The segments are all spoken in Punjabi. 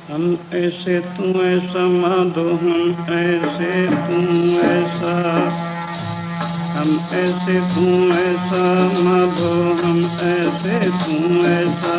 हम ऐसे तू ऐसा माधो, हम ऐसे तू ऐसा, हम ऐसे तू ऐसा माधो, हम ऐसे तू ऐसा।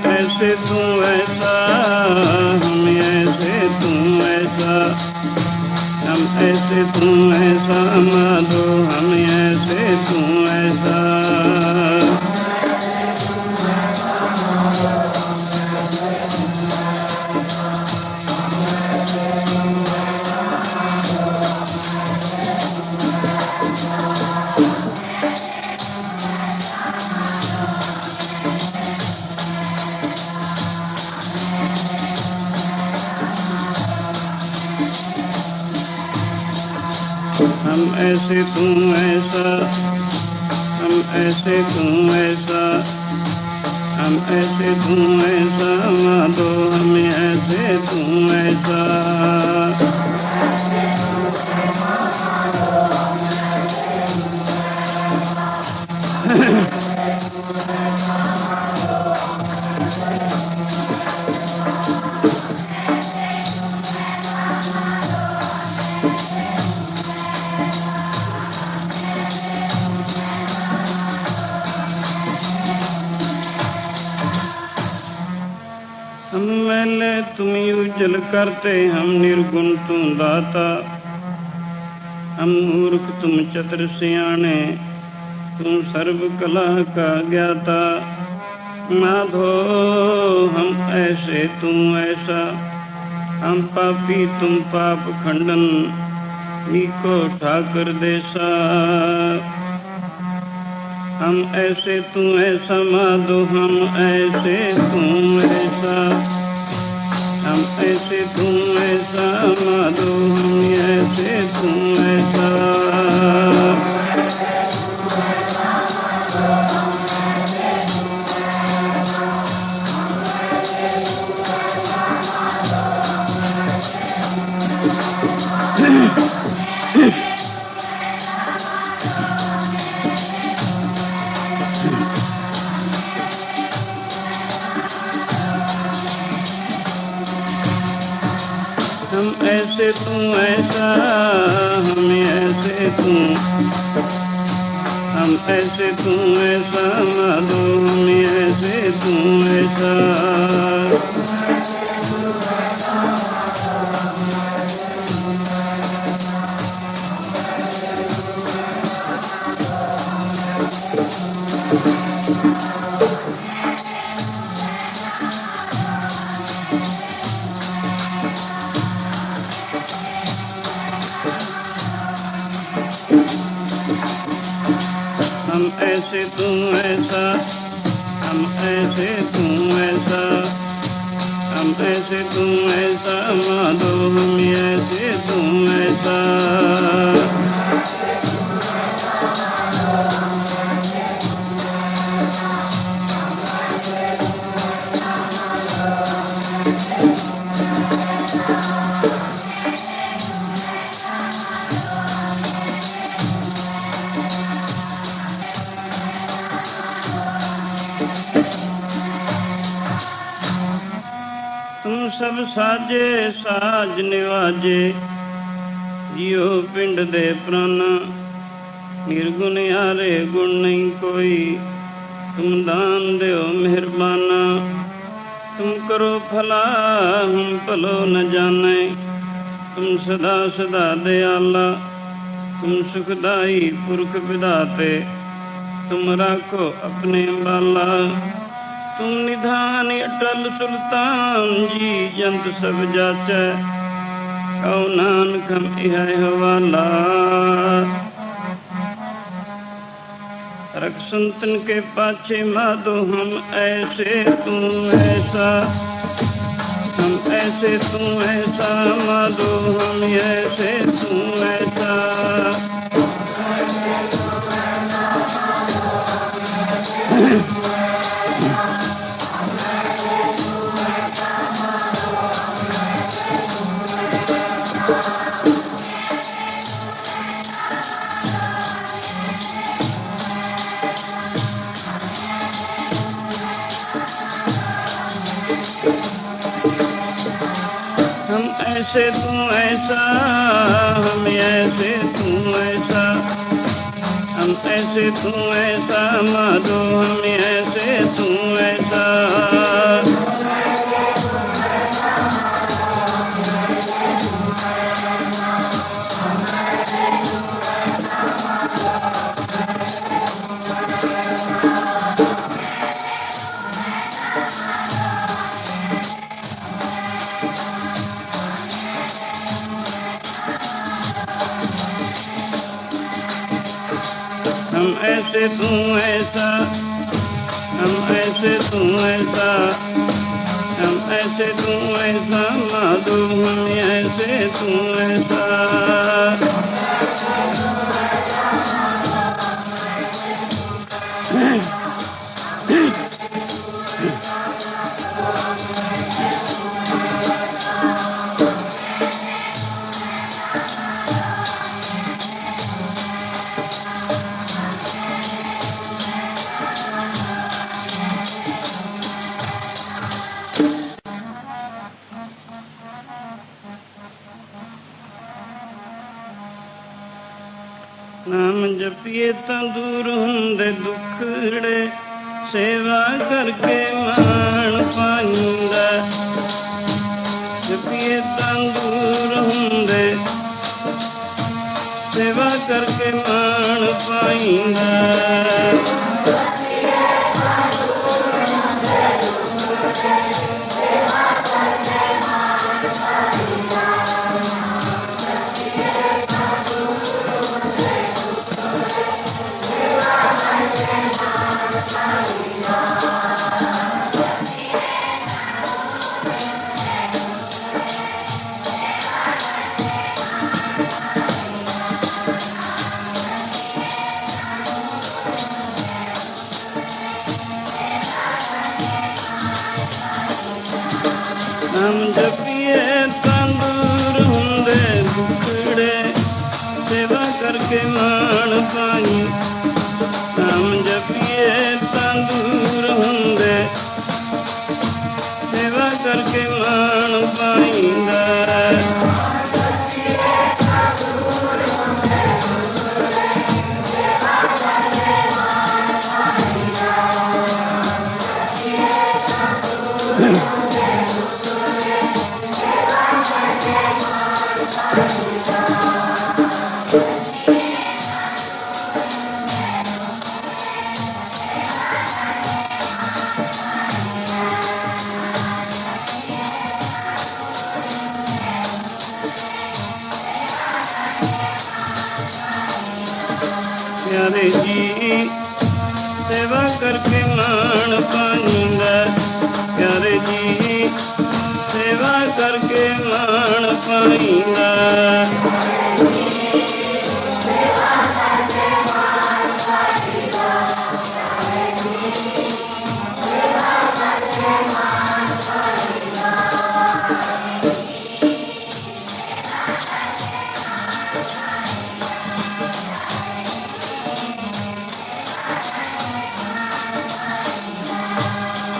ऐसे तू ऐसा, हम ऐसे तू ऐसा, हम ऐसे तू ऐसा माधो, हम ऐसे तू ऐसा। हम ऐसे तू ऐसा, हम ऐसे तू ऐसा, हम ऐसे तू ऐसा माधो, हम ऐसे तू ऐसा। हम मैले तुम उज्जल करते, हम निर्गुण तू दाता, हम मूर्ख तुम चतुर सियाणे, तुम सर्व कला का ज्ञाता। माधो हम ऐसे तू ऐसा, हम पापी तुम पाप खंडन, नीको ठाकर देसा। हम ऐसे तू ऐसा माधो, हम ऐसे तू ऐसा, हम ऐसे तू ऐसा माधो, हम ऐसे तू ऐसा। हम ऐसे तू ऐसा, हम ऐसे तू, हम ऐसे तू ऐसा माधो, हम ऐसे तू ऐसा। ऐसे तू ऐसा, हम ऐसे तू ऐसा, हम ऐसे तू ऐसा माधो, हम ऐसे तू ऐसा। तुम सब साजे साज निवाजे, जियो पिंड दे प्राणा, निर्गुण यारे गुण नहीं कोई, तुम दान दो मेहरबाना। तुम करो भला हम भलो न जाने, तुम सदा सदा दयाला, तुम सुखदाई पुरख विधाते, तुम राखो अपने बाला। तुम निधान अटल सुल्तान जी, जंत सब जाचै, कौ नानक हम इह हवाला। रख संतन के पाछे माधो, हम ऐसे तू ऐसा, हम ऐसे तू ऐसा माधो, हम ऐसे तू ऐसा। हम ऐसे तू ऐसा, हम ऐसे तू ऐसा, हम ऐसे तू ऐसा माधो, हम ऐसे तू ऐसा। हम ऐसे तू ऐसा, हम ऐसे तू ऐसा, हम ऐसे तू ऐसा माधो, हम ऐसे तू ऐसा। नाम जपिए तां दूर हुंदे दुखड़े, सेवा करके मान पाइंदा। जपिए तां दूर हुंदे, सेवा करके मान पाइंदा। नाम जपिए तां दूर हुंदे दुखड़े, सेवा करके मान पाई। नाम जपिए तां दूर हुंदे, सेवा करके मान पाइंदा। प्यारे जी सेवा करके मान पाईंदा प्यारे जी, सेवा करके मान पाईंदा।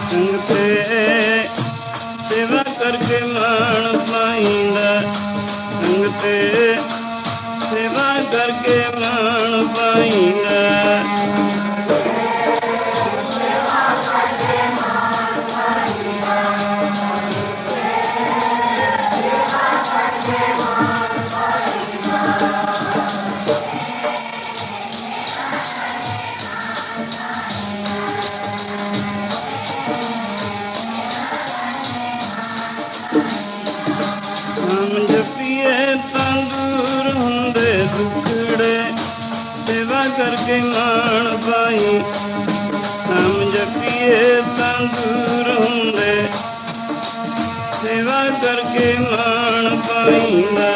संगते सेवा करके मान पाईंदा, संगते सेवा करके मान पाईंदा। नाम जपिए तां दूर हुंदे दुखड़े, सेवा करके मान पाई। नाम जपिए तां दूर हुंदे, सेवा करके मान पाईंदा।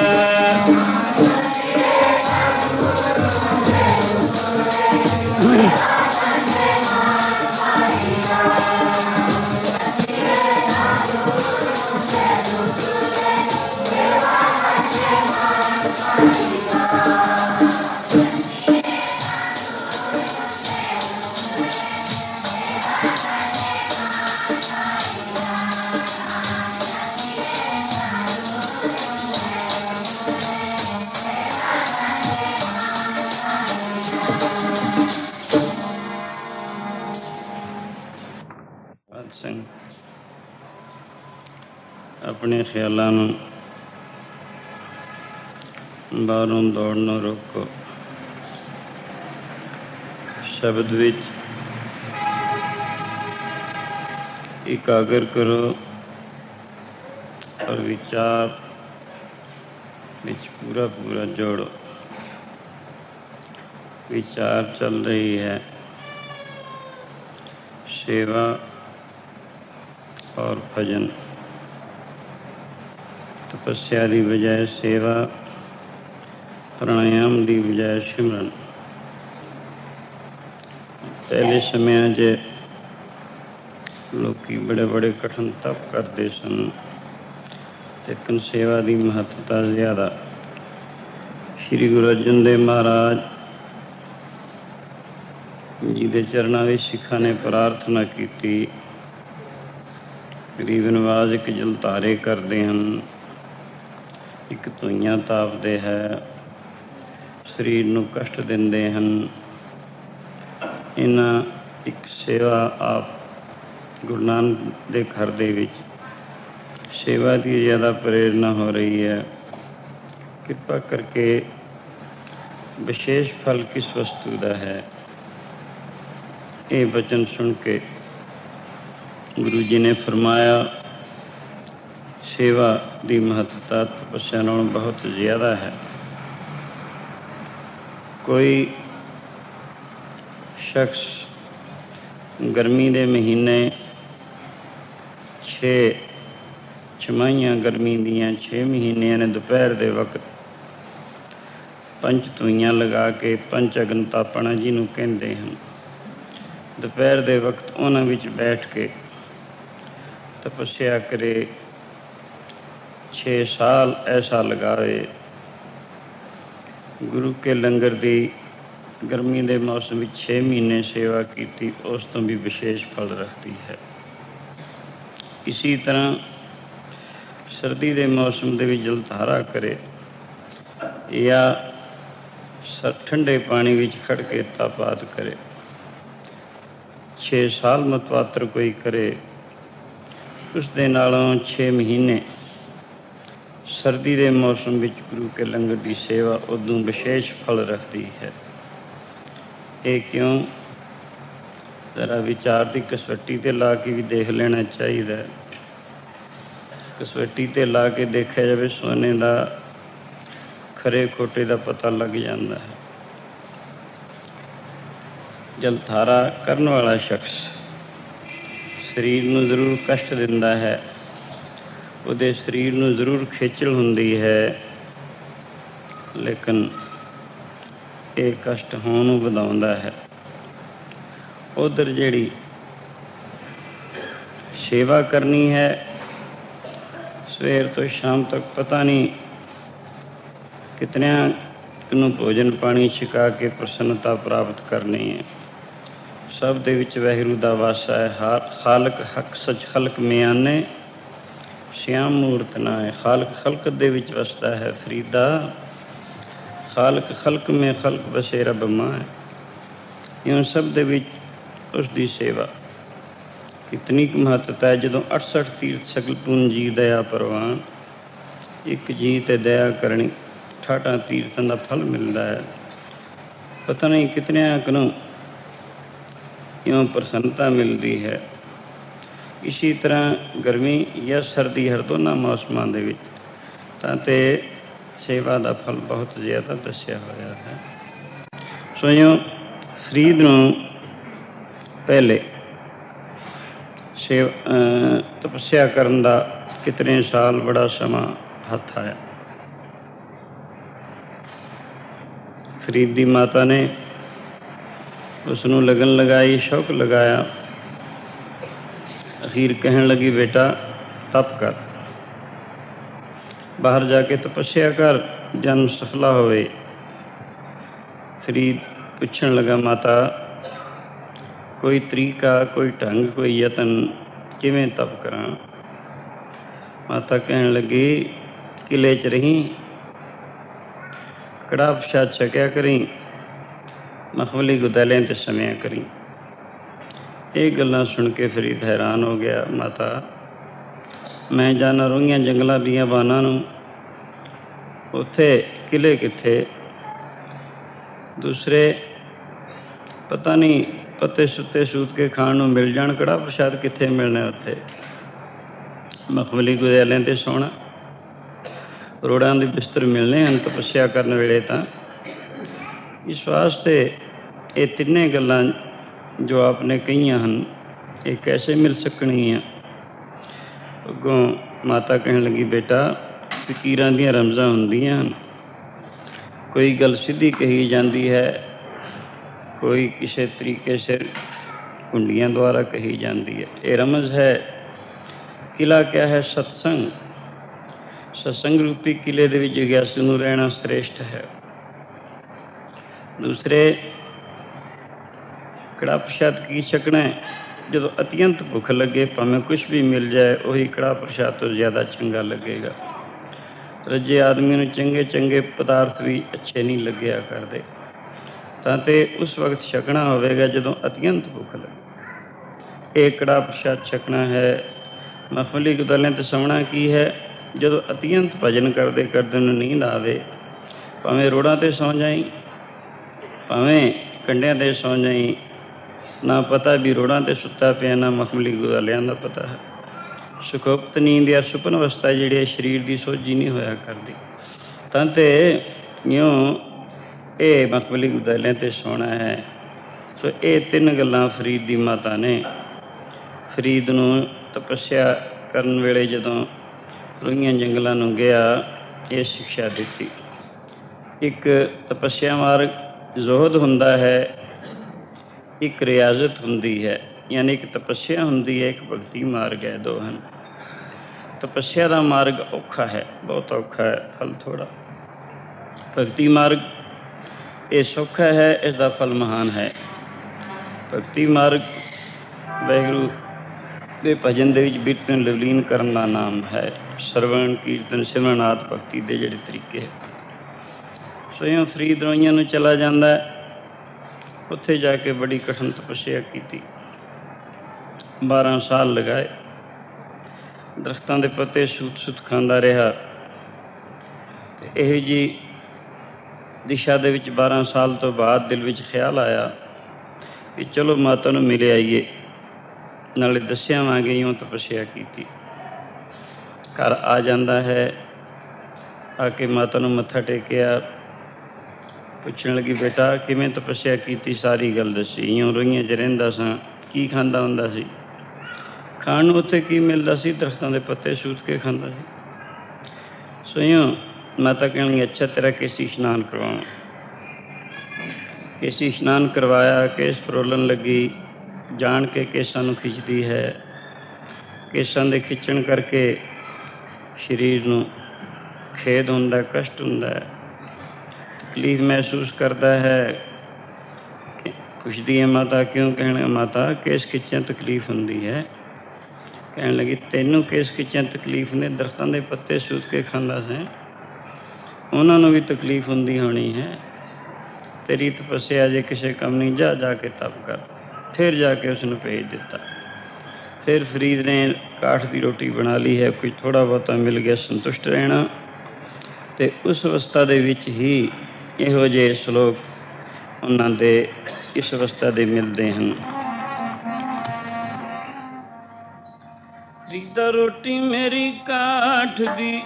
ਸਿੰਘ ਆਪਣੇ ਖਿਆਲਾਂ ਨੂੰ ਬਾਹਰੋਂ ਦੌੜਨੋਂ ਰੋਕੋ। ਸ਼ਬਦ ਵਿੱਚ ਇਕਾਗਰ ਕਰੋ ਔਰ ਵਿਚਾਰ ਵਿੱਚ पूरा पूरा जोड़ो। विचार चल रही है सेवा और भजन, तपस्या की बजाय सेवा, प्राणायाम की बजाय सिमरन। पहले समय लोग बड़े बड़े कठिन तप करते सन, लेकिन सेवा की महत्ता ज़्यादा। श्री गुरु अर्जन देव महाराज जी के चरणों में सिखा ने प्रार्थना की। गरीब नवाज एक जलधारे करते हैं, एक धुइयां तापते है, शरीर नूं कष्ट देंदे हैं। इन्हां एक सेवा आप गुरु नानक दे घर दे विच सेवा की ज़्यादा प्रेरणा हो रही है। कृपा करके विशेष फल किस वस्तु का है, ये वचन सुन के गुरु जी ने फरमाया सेवा की महत्ता तपस्या नालों बहुत ज़्यादा है। कोई शख्स गर्मी के महीने 6 छमाहियां गर्मी दियां 6 महीनों ने दोपहर के वक्त पंच धुइयां लगा के पंच अग्न तापना जिन्हों कहते हैं, दोपहर के वक्त उन्हां विच बैठ के तपस्या करे, 6 साल ऐसा लगावे। गुरु के लंगर की गर्मी के मौसम में 6 महीने सेवा की, उस तो भी विशेष फल रखती है। इसी तरह सर्दी के मौसम के भी जलधारा करे या ठंडे पानी में खड़ के तापात करे, 6 साल मतवातर कोई करे, उस दे नालों 6 महीने सर्दी के मौसम में गुरु के लंगर की सेवा उदों विशेष फल रखती है। ये क्यों, जरा विचार की कसवट्टी ते ला के भी देख लेना चाहिए। कसवट्टी ते ला के देखा जाए, सोने का खरे खोटे का पता लग जाता है। ਜਲਧਾਰਾ ਕਰਨ ਵਾਲਾ ਸ਼ਖਸ ਸਰੀਰ ਨੂੰ ਜ਼ਰੂਰ ਕਸ਼ਟ ਦਿੰਦਾ ਹੈ, ਉਹਦੇ ਸਰੀਰ ਨੂੰ ਜ਼ਰੂਰ ਖੇਚਲ ਹੁੰਦੀ ਹੈ, ਲੇਕਿਨ ਇਹ ਕਸ਼ਟ ਹੋਣ ਨੂੰ ਵਧਾਉਂਦਾ ਹੈ। ਉੱਧਰ ਜਿਹੜੀ ਸੇਵਾ ਕਰਨੀ ਹੈ, ਸਵੇਰ ਤੋਂ ਸ਼ਾਮ ਤੱਕ ਪਤਾ ਨਹੀਂ ਕਿਤਨਿਆਂ ਨੂੰ ਭੋਜਨ ਪਾਣੀ ਛਕਾ ਕੇ ਪ੍ਰਸੰਨਤਾ ਪ੍ਰਾਪਤ ਕਰਨੀ ਹੈ। ਸਭ ਦੇ ਵਿੱਚ ਵਾਹਿਗੁਰੂ ਦਾ ਵਾਸਾ ਹੈ। ਖਾਲਕ ਹੱਕ ਸੱਚ ਖਲਕ ਮਿਆਨੇ ਸ਼ਿਆਮ ਮੂਰਤ ਨਾ ਹੈ। ਖਾਲਕ ਖਲਕ ਦੇ ਵਿੱਚ ਵਸਦਾ ਹੈ ਫਰੀਦਾ, ਖਾਲਕ ਖਲਕ ਮੇ ਖਲਕ ਵਸੇ ਰੱਬ ਮਾਂ ਹੈ। ਇਉਂ ਸਭ ਦੇ ਵਿੱਚ ਉਸ ਦੀ ਸੇਵਾ ਕਿਤਨੀ ਕੁ ਮਹੱਤਤਾ ਹੈ। ਜਦੋਂ 68 ਤੀਰਥ ਸਗਲ ਪੂੰਜੀ ਦਇਆ ਪ੍ਰਵਾਨ, ਇੱਕ ਜੀ ਤੇ ਦਇਆ ਕਰਨੀ 68 ਤੀਰਥਾਂ ਦਾ ਫਲ ਮਿਲਦਾ ਹੈ। ਪਤਾ ਨਹੀਂ ਕਿਤਨਿਆਂ ਕੁ ਨੂੰ ਇਉਂ ਪ੍ਰਸੰਨਤਾ ਮਿਲਦੀ ਹੈ। ਇਸੀ ਤਰ੍ਹਾਂ ਗਰਮੀ ਜਾਂ ਸਰਦੀ ਹਰ ਦੋਨਾਂ ਮੌਸਮਾਂ ਦੇ ਵਿੱਚ ਤਾਂ ਤੇ ਸੇਵਾ ਦਾ ਫਲ ਬਹੁਤ ਜ਼ਿਆਦਾ ਦੱਸਿਆ ਹੋਇਆ ਹੈ। ਸੋ ਇਉਂ ਫਰੀਦ ਨੂੰ ਪਹਿਲੇ ਤਪੱਸਿਆ ਕਰਨ ਦਾ ਕਿਤਨੇ ਸਾਲ ਬੜਾ ਸਮਾਂ ਹੱਥ ਆਇਆ। ਫਰੀਦ ਦੀ ਮਾਤਾ ਨੇ ਉਸ ਨੂੰ ਲਗਨ ਲਗਾਈ, ਸ਼ੌਕ ਲਗਾਇਆ। ਅਖੀਰ ਕਹਿਣ ਲੱਗੀ, ਬੇਟਾ ਤਪ ਕਰ, ਬਾਹਰ ਜਾ ਕੇ ਤਪੱਸਿਆ ਕਰ, ਜਨਮ ਸਫਲਾ ਹੋਵੇ। ਫਰੀਦ ਪੁੱਛਣ ਲੱਗਾ, ਮਾਤਾ ਕੋਈ ਤਰੀਕਾ, ਕੋਈ ਢੰਗ, ਕੋਈ ਯਤਨ, ਕਿਵੇਂ ਤਪ ਕਰਾਂ? ਮਾਤਾ ਕਹਿਣ ਲੱਗੀ, ਕਿਲੇ 'ਚ ਰਹੀ, ਕੜਾਹ ਪ੍ਰਸ਼ਾਦ ਛਕਿਆ ਕਰੀ, ਮਖਮਲੀ ਗੁਦਾਲਿਆਂ 'ਤੇ ਸमिਆ ਕਰੀ। ਇਹ ਗੱਲਾਂ ਸੁਣ ਕੇ ਫਰੀਦ ਹੈਰਾਨ ਹੋ ਗਿਆ। ਮਾਤਾ ਮੈਂ ਜਾਣਾ ਰੋਹੀਆਂ ਜੰਗਲਾਂ ਦੀਆਂ ਬਾਨਾਂ ਨੂੰ, ਉੱਥੇ ਕਿਲੇ ਕਿੱਥੇ? ਦੂਸਰੇ ਪਤਾ ਨਹੀਂ ਪੱਤੇ ਸੁੱਤੇ ਸੂਤ ਕੇ ਖਾਣ ਨੂੰ ਮਿਲ ਜਾਣ, ਕੜਾਹ ਪ੍ਰਸ਼ਾਦ ਕਿੱਥੇ ਮਿਲਣਾ? ਉੱਥੇ ਮਖਮਲੀ ਗੁਦਾਲਿਆਂ 'ਤੇ ਸੋਣਾ, ਰੋੜਾਂ ਦੇ ਬਿਸਤਰ ਮਿਲਣੇ ਹਨ ਤਪੱਸਿਆ ਕਰਨ ਵੇਲੇ। ਤਾਂ ਇਸ ਵਾਸਤੇ ਇਹ ਤਿੰਨੇ ਗੱਲਾਂ ਜੋ ਆਪ ਨੇ ਕਹੀਆਂ ਹਨ, ਇਹ ਕੈਸੇ ਮਿਲ ਸਕਣਗੀਆਂ? ਅੱਗੋਂ ਮਾਤਾ ਕਹਿਣ ਲੱਗੀ, ਬੇਟਾ ਫਕੀਰਾਂ ਦੀਆਂ ਰਮਜ਼ਾਂ ਹੁੰਦੀਆਂ ਹਨ, ਕੋਈ ਗੱਲ ਸਿੱਧੀ ਕਹੀ ਜਾਂਦੀ ਹੈ, ਕੋਈ ਕਿਸੇ ਤਰੀਕੇ ਸਿਰ ਕੁੰਡੀਆਂ ਦੁਆਰਾ ਕਹੀ ਜਾਂਦੀ ਹੈ। ਇਹ ਰਮਜ਼ ਹੈ। ਕਿਲਾ ਕਿਆ ਹੈ? ਸਤਸੰਗ। ਸਤਸੰਗ ਰੂਪੀ ਕਿਲੇ ਦੇ ਵਿੱਚ ਜਿਗਿਆਸੂ ਨੂੰ ਰਹਿਣਾ ਸ੍ਰੇਸ਼ਟ ਹੈ। ਦੂਸਰੇ ਕੜਾਹ ਪ੍ਰਸ਼ਾਦ ਕੀ ਛਕਣਾ ਹੈ? ਜਦੋਂ ਅਤਿਅੰਤ ਭੁੱਖ ਲੱਗੇ, ਭਾਵੇਂ ਕੁਛ ਵੀ ਮਿਲ ਜਾਏ, ਉਹੀ ਕੜਾਹ ਪ੍ਰਸ਼ਾਦ ਤੋਂ ਜ਼ਿਆਦਾ ਚੰਗਾ ਲੱਗੇਗਾ। ਰੱਜੇ ਆਦਮੀ ਨੂੰ ਚੰਗੇ ਚੰਗੇ ਪਦਾਰਥ ਵੀ ਅੱਛੇ ਨਹੀਂ ਲੱਗਿਆ ਕਰਦੇ। ਤਾਂ ਤੇ ਉਸ ਵਕਤ ਛਕਣਾ ਹੋਵੇਗਾ ਜਦੋਂ ਅਤਿਅੰਤ ਭੁੱਖ ਲੱਗੇ। ਇਹ ਕੜਾਹ ਪ੍ਰਸ਼ਾਦ ਛਕਣਾ ਹੈ। ਮਖਮਲੀ ਗੁਦਾਲਿਆਂ 'ਤੇ ਸੌਣਾ ਕੀ ਹੈ? ਜਦੋਂ ਅਤਿਅੰਤ ਭਜਨ ਕਰਦੇ ਕਰਦੇ ਨੂੰ ਨੀਂਦ ਆਵੇ, ਭਾਵੇਂ ਰੋੜਾਂ 'ਤੇ ਸੌਂ ਜਾਈ, ਭਾਵੇਂ ਕੰਢਿਆਂ 'ਤੇ ਸੌਂ ਜਾਈ, ਨਾ ਪਤਾ ਵੀ ਰੋੜਾਂ 'ਤੇ ਸੁੱਤਾ ਪਿਆ, ਨਾ ਮਖਮਲੀ ਗੁਦਾਲਿਆਂ ਦਾ ਪਤਾ ਹੈ। ਸੁਖੋਪਤ ਨੀਂਦ ਜਾਂ ਸੁਪਨ ਅਵਸਥਾ ਜਿਹੜੀ ਹੈ, ਸਰੀਰ ਦੀ ਸੋਝੀ ਨਹੀਂ ਹੋਇਆ ਕਰਦੀ। ਤਾਂ ਤੇ ਇਉਂ ਇਹ ਮਖਮਲੀ ਗੁਦਾਲਿਆਂ 'ਤੇ ਸੌਣਾ ਹੈ। ਸੋ ਇਹ ਤਿੰਨ ਗੱਲਾਂ ਫਰੀਦ ਦੀ ਮਾਤਾ ਨੇ ਫਰੀਦ ਨੂੰ ਤਪੱਸਿਆ ਕਰਨ ਵੇਲੇ ਜਦੋਂ ਰੋਹੀਆਂ ਜੰਗਲਾਂ ਨੂੰ ਗਿਆ, ਇਹ ਸਿੱਖਿਆ ਦਿੱਤੀ। ਇੱਕ ਤਪੱਸਿਆ ਮਾਰਗ ਜ਼ੋਹਦ ਹੁੰਦਾ ਹੈ, ਇੱਕ ਰਿਆਜ਼ਤ ਹੁੰਦੀ ਹੈ, ਯਾਨੀ ਇੱਕ ਤਪੱਸਿਆ ਹੁੰਦੀ ਹੈ, ਇੱਕ ਭਗਤੀ ਮਾਰਗ ਹੈ, ਦੋ ਹਨ। ਤਪੱਸਿਆ ਦਾ ਮਾਰਗ ਔਖਾ ਹੈ, ਬਹੁਤ ਔਖਾ ਹੈ, ਫਲ ਥੋੜ੍ਹਾ। ਭਗਤੀ ਮਾਰਗ ਇਹ ਸੌਖਾ ਹੈ, ਇਸ ਦਾ ਫਲ ਮਹਾਨ ਹੈ। ਭਗਤੀ ਮਾਰਗ ਵਾਹਿਗੁਰੂ ਦੇ ਭਜਨ ਦੇ ਵਿੱਚ ਬਿਰਤ ਨੂੰ ਲਵਲੀਨ ਕਰਨ ਦਾ ਨਾਮ ਹੈ। ਸਰਵਣ ਕੀਰਤਨ ਸਿਮਰਨ ਆਦਿ ਭਗਤੀ ਦੇ ਜਿਹੜੇ ਤਰੀਕੇ। ਸੋ ਇਉਂ ਫਰੀਦ ਰੋਹੀਆਂ ਨੂੰ ਚਲਾ ਜਾਂਦਾ। ਉੱਥੇ ਜਾ ਕੇ ਬੜੀ ਕਠਿਨ ਤਪੱਸਿਆ ਕੀਤੀ, 12 ਸਾਲ ਲਗਾਏ। ਦਰਖਤਾਂ ਦੇ ਪੱਤੇ ਸੂਤ ਸੂਤ ਖਾਂਦਾ ਰਿਹਾ। ਅਤੇ ਇਹੋ ਜਿਹੀ ਦਿਸ਼ਾ ਦੇ ਵਿੱਚ 12 ਸਾਲ ਤੋਂ ਬਾਅਦ ਦਿਲ ਵਿੱਚ ਖਿਆਲ ਆਇਆ ਕਿ ਚਲੋ ਮਾਤਾ ਨੂੰ ਮਿਲ ਆਈਏ, ਨਾਲੇ ਦੱਸਿਆਵਾਂਗੇ ਇਉਂ ਤਪੱਸਿਆ ਕੀਤੀ। ਘਰ ਆ ਜਾਂਦਾ ਹੈ, ਆ ਕੇ ਮਾਤਾ ਨੂੰ ਮੱਥਾ ਟੇਕਿਆ, ਪੁੱਛਣ ਲੱਗੀ, ਬੇਟਾ ਕਿਵੇਂ ਤਪੱਸਿਆ ਕੀਤੀ? ਸਾਰੀ ਗੱਲ ਦੱਸੀ। ਇਉਂ ਰੋਈਆਂ 'ਚ ਰਹਿੰਦਾ ਸਾਂ। ਕੀ ਖਾਂਦਾ ਹੁੰਦਾ ਸੀ? ਖਾਣ ਨੂੰ ਉੱਥੇ ਕੀ ਮਿਲਦਾ ਸੀ? ਦਰਖਤਾਂ ਦੇ ਪੱਤੇ ਸੂਤ ਕੇ ਖਾਂਦਾ ਸੀ। ਸੋ ਇਉਂ ਮਾਤਾ ਕਹਿਣਗੇ, ਅੱਛਾ ਤੇਰਾ ਕੇਸੀ ਇਸ਼ਨਾਨ ਕਰਵਾਵਾਂ। ਕੇਸੀ ਇਸ਼ਨਾਨ ਕਰਵਾਇਆ। ਕੇਸ ਫਰੋਲਣ ਲੱਗੀ। ਜਾਣ ਕੇ ਕੇਸਾਂ ਨੂੰ ਖਿੱਚਦੀ ਹੈ। ਕੇਸਾਂ ਦੇ ਖਿੱਚਣ ਕਰਕੇ ਸਰੀਰ ਨੂੰ ਖੇਦ ਹੁੰਦਾ, ਕਸ਼ਟ ਹੁੰਦਾ ਹੈ, ਤਕਲੀਫ ਮਹਿਸੂਸ ਕਰਦਾ ਹੈ। ਪੁੱਛਦੀ ਹੈ ਮਾਤਾ ਕਿਉਂ? ਕਹਿਣ ਮਾਤਾ ਕੇਸ ਖਿੱਚਿਆਂ ਤਕਲੀਫ ਹੁੰਦੀ ਹੈ। ਕਹਿਣ ਲੱਗੀ, ਤੈਨੂੰ ਕੇਸ ਖਿੱਚਿਆਂ ਤਕਲੀਫ ਨੇ? ਦਰਖਤਾਂ ਦੇ ਪੱਤੇ ਸੂਤ ਕੇ ਖਾਂਦਾ ਸੀ, ਉਹਨਾਂ ਨੂੰ ਵੀ ਤਕਲੀਫ ਹੁੰਦੀ ਹੋਣੀ ਹੈ। ਤੇਰੀ ਤਪੱਸਿਆ ਜੇ ਕਿਸੇ ਕੰਮ ਨਹੀਂ, ਜਾ ਜਾ ਕੇ ਤਪ ਕਰ। ਫਿਰ ਜਾ ਕੇ ਉਸਨੂੰ ਭੇਜ ਦਿੱਤਾ। ਫਿਰ ਫਰੀਦ ਨੇ ਕਾਠ ਦੀ ਰੋਟੀ ਬਣਾ ਲਈ ਹੈ। ਕੁਝ ਥੋੜ੍ਹਾ ਬਹੁਤਾ ਮਿਲ ਗਿਆ, ਸੰਤੁਸ਼ਟ ਰਹਿਣਾ। ਅਤੇ ਉਸ ਅਵਸਥਾ ਦੇ ਵਿੱਚ ਹੀ ਇਹੋ ਜਿਹੇ ਸ਼ਲੋਕ ਉਹਨਾਂ ਦੇ ਇਸ ਅਵਸਥਾ ਦੇ ਮਿਲਦੇ ਹਨ। ਫਰੀਦਾ ਰੋਟੀ ਮੇਰੀ ਕਾਠ ਦੀ,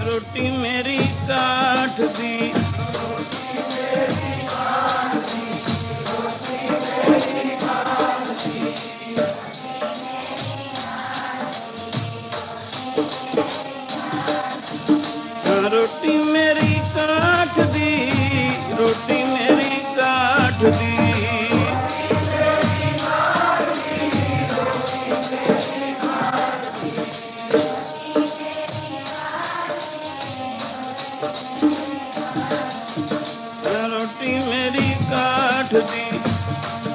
ਰੋਟੀ ਮੇਰੀ ਕਾਠ ਦੀ, ਰੋਟੀ ਮੇਰੀ ਕਾਠ ਦੀ, ਰੋਟੀ ਮੇਰੀ ਕਾਠ ਦੀ, ਰੋਟੀ ਮੇਰੀ ਕਾਠ ਦੀ,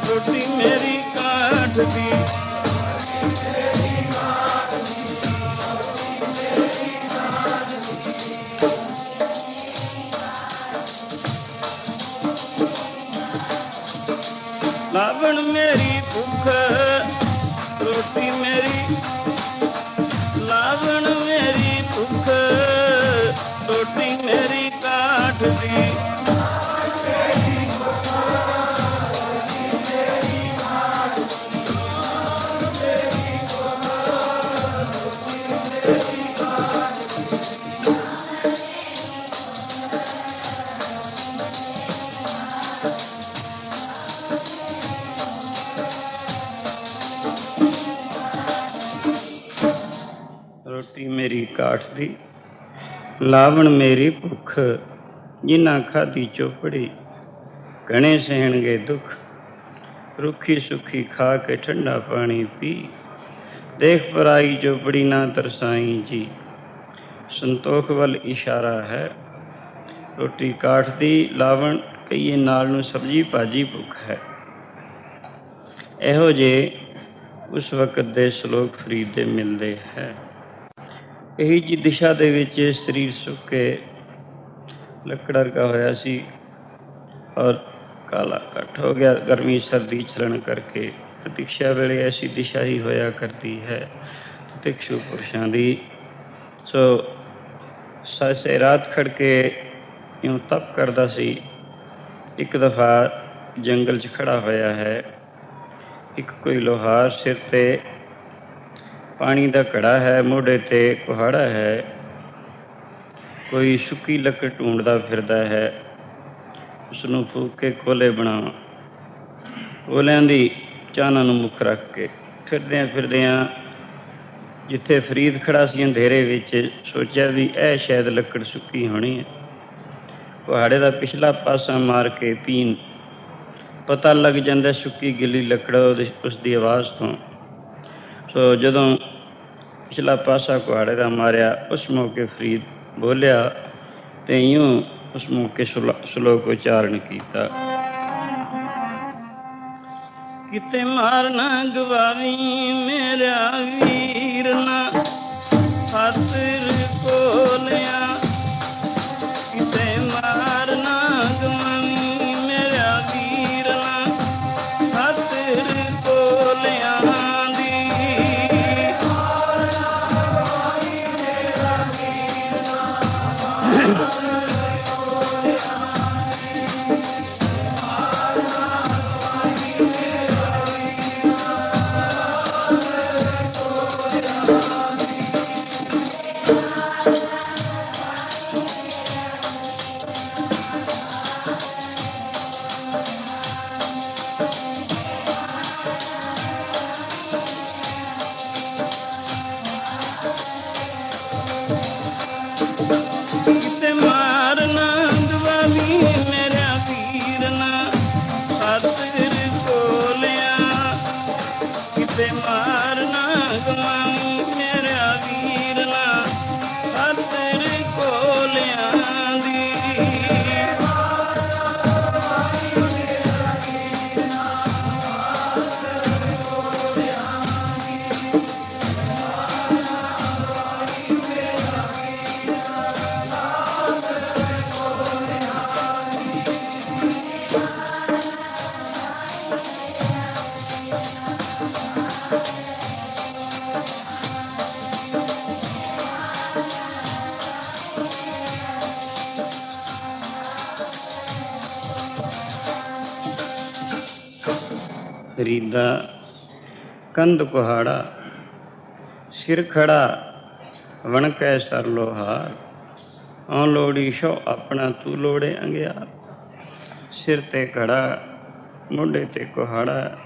ਰੋਟੀ ਮੇਰੀ ਕਾਠ ਦੀ, ਲਾਵਣ ਮੇਰੀ ਭੁੱਖ, ਰੋਟੀ ਮੇਰੀ, ਲਾਵਣ ਮੇਰੀ ਭੁੱਖ, ਰੋਟੀ ਮੇਰੀ ਕਾਠ ਦੀ, ਰੋਟੀ ਮੇਰੀ ਕਾਠ ਦੀ, ਲਾਵਣ ਮੇਰੀ ਭੁੱਖ, ਜਿਨ੍ਹਾਂ ਖਾਧੀ ਚੋਪੜੀ ਘਣੇ ਸਹਿਣਗੇ ਦੁੱਖ, ਰੁੱਖੀ ਸੁੱਖੀ ਖਾ ਕੇ ਠੰਡਾ ਪਾਣੀ ਪੀ, ਦੇਖ ਪਰਾਈ ਚੋਪੜੀ ਨਾ ਤਰਸਾਈ ਜੀ। ਸੰਤੋਖ ਵੱਲ ਇਸ਼ਾਰਾ ਹੈ। ਰੋਟੀ ਕਾਠ ਦੀ, ਲਾਵਣ ਕਹੀਏ ਨਾਲ ਨੂੰ ਸਬਜ਼ੀ ਭਾਜੀ ਭੁੱਖ ਹੈ। ਇਹੋ ਜਿਹੇ ਉਸ ਵਕਤ ਦੇ ਸ਼ਲੋਕ ਫਰੀਦ ਦੇ ਮਿਲਦੇ ਹੈ। ਇਹੀ ਜੀ ਦਿਸ਼ਾ ਦੇ ਵਿੱਚ ਸਰੀਰ ਸੁੱਕ ਕੇ ਲੱਕੜਾ ਵਰਗਾ ਹੋਇਆ ਸੀ ਔਰ ਕਾਲਾ ਘੱਟ ਹੋ ਗਿਆ ਗਰਮੀ ਸਰਦੀ ਚਲਣ ਕਰਕੇ। ਪ੍ਰਤੀਕਸ਼ਾ ਵੇਲੇ ਐਸੀ ਦਿਸ਼ਾ ਹੀ ਹੋਇਆ ਕਰਦੀ ਹੈ ਤਿਤਿਕਸ਼ੂ ਪੁਰਸ਼ਾਂ ਦੀ। ਸੋ ਸਾਰੀ ਰਾਤ ਖੜ ਕੇ ਇਉਂ ਤਪ ਕਰਦਾ ਸੀ। ਇੱਕ ਦਫਾ ਜੰਗਲ 'ਚ ਖੜਾ ਹੋਇਆ ਹੈ। ਇੱਕ ਕੋਈ ਲੋਹਾਰ, ਸਿਰ 'ਤੇ ਪਾਣੀ ਦਾ ਘੜਾ ਹੈ, ਮੋਢੇ 'ਤੇ ਕੁਹਾੜਾ ਹੈ। ਕੋਈ ਸੁੱਕੀ ਲੱਕੜ ਢੂੰਡਦਾ ਫਿਰਦਾ ਹੈ। ਉਸਨੂੰ ਫੂਕ ਕੇ ਕੋਲੇ ਬਣਾ, ਕੋਲਿਆਂ ਦੀ ਚਾਨਣ ਨੂੰ ਮੁੱਖ ਰੱਖ ਕੇ ਫਿਰਦਿਆਂ ਫਿਰਦਿਆਂ ਜਿੱਥੇ ਫਰੀਦ ਖੜਾ ਸੀ ਅੰਧੇਰੇ ਵਿੱਚ, ਸੋਚਿਆ ਵੀ ਇਹ ਸ਼ਾਇਦ ਲੱਕੜ ਸੁੱਕੀ ਹੋਣੀ ਹੈ। ਕੁਹਾੜੇ ਦਾ ਪਿਛਲਾ ਪਾਸਾ ਮਾਰ ਕੇ ਪੀਣ ਪਤਾ ਲੱਗ ਜਾਂਦਾ ਸੁੱਕੀ ਗਿੱਲੀ ਲੱਕੜ ਉਸ ਦੀ ਆਵਾਜ਼ ਤੋਂ। ਸੋ ਜਦੋਂ ਪਿਛਲਾ ਪਾਸਾ ਕੁਹਾੜੇ ਦਾ ਮਾਰਿਆ, ਉਸ ਮੌਕੇ ਫਰੀਦ ਬੋਲਿਆ ਅਤੇ ਇਉਂ ਉਸ ਮੌਕੇ ਸ਼ਲੋਕ ਉਚਾਰਨ ਕੀਤਾ। ਕਿਤੇ ਮਾਰ ਨਾ ਗਵਾਵੀ ਮੇਰਾ ਵੀਰ ਨਾ ਖਾਤਰ ਕੋਲਿਆ, ਕਿਤੇ ਮਾਰ ਨਾ ਗਵਾਵੀ ਮੇਰਾ ਵੀਰ ਨਾ ਖਾਤਰ ਕੋਲਿਆਂ ਦੀ। ਗਵਾਉਂ ਮੇਰਾ ਵੀਰ ਨਾ ਖਾਤਰ ਕੋਲਿਆਂ ਦੀ। ਫਰੀਦਾ ਕੰਧ ਕੁਹਾੜਾ ਸਿਰ ਖੜਾ ਵਣਕੈ ਸਰ ਲੋਹਾਰ। ਔ ਲੋੜੀ ਸ਼ੋ ਆਪਣਾ ਤੂੰ ਲੋੜੇ ਅੰਗਿਆਰ। ਸਿਰ ਤੇ ਘੜਾ ਮੋਢੇ ਤੇ ਕੁਹਾੜਾ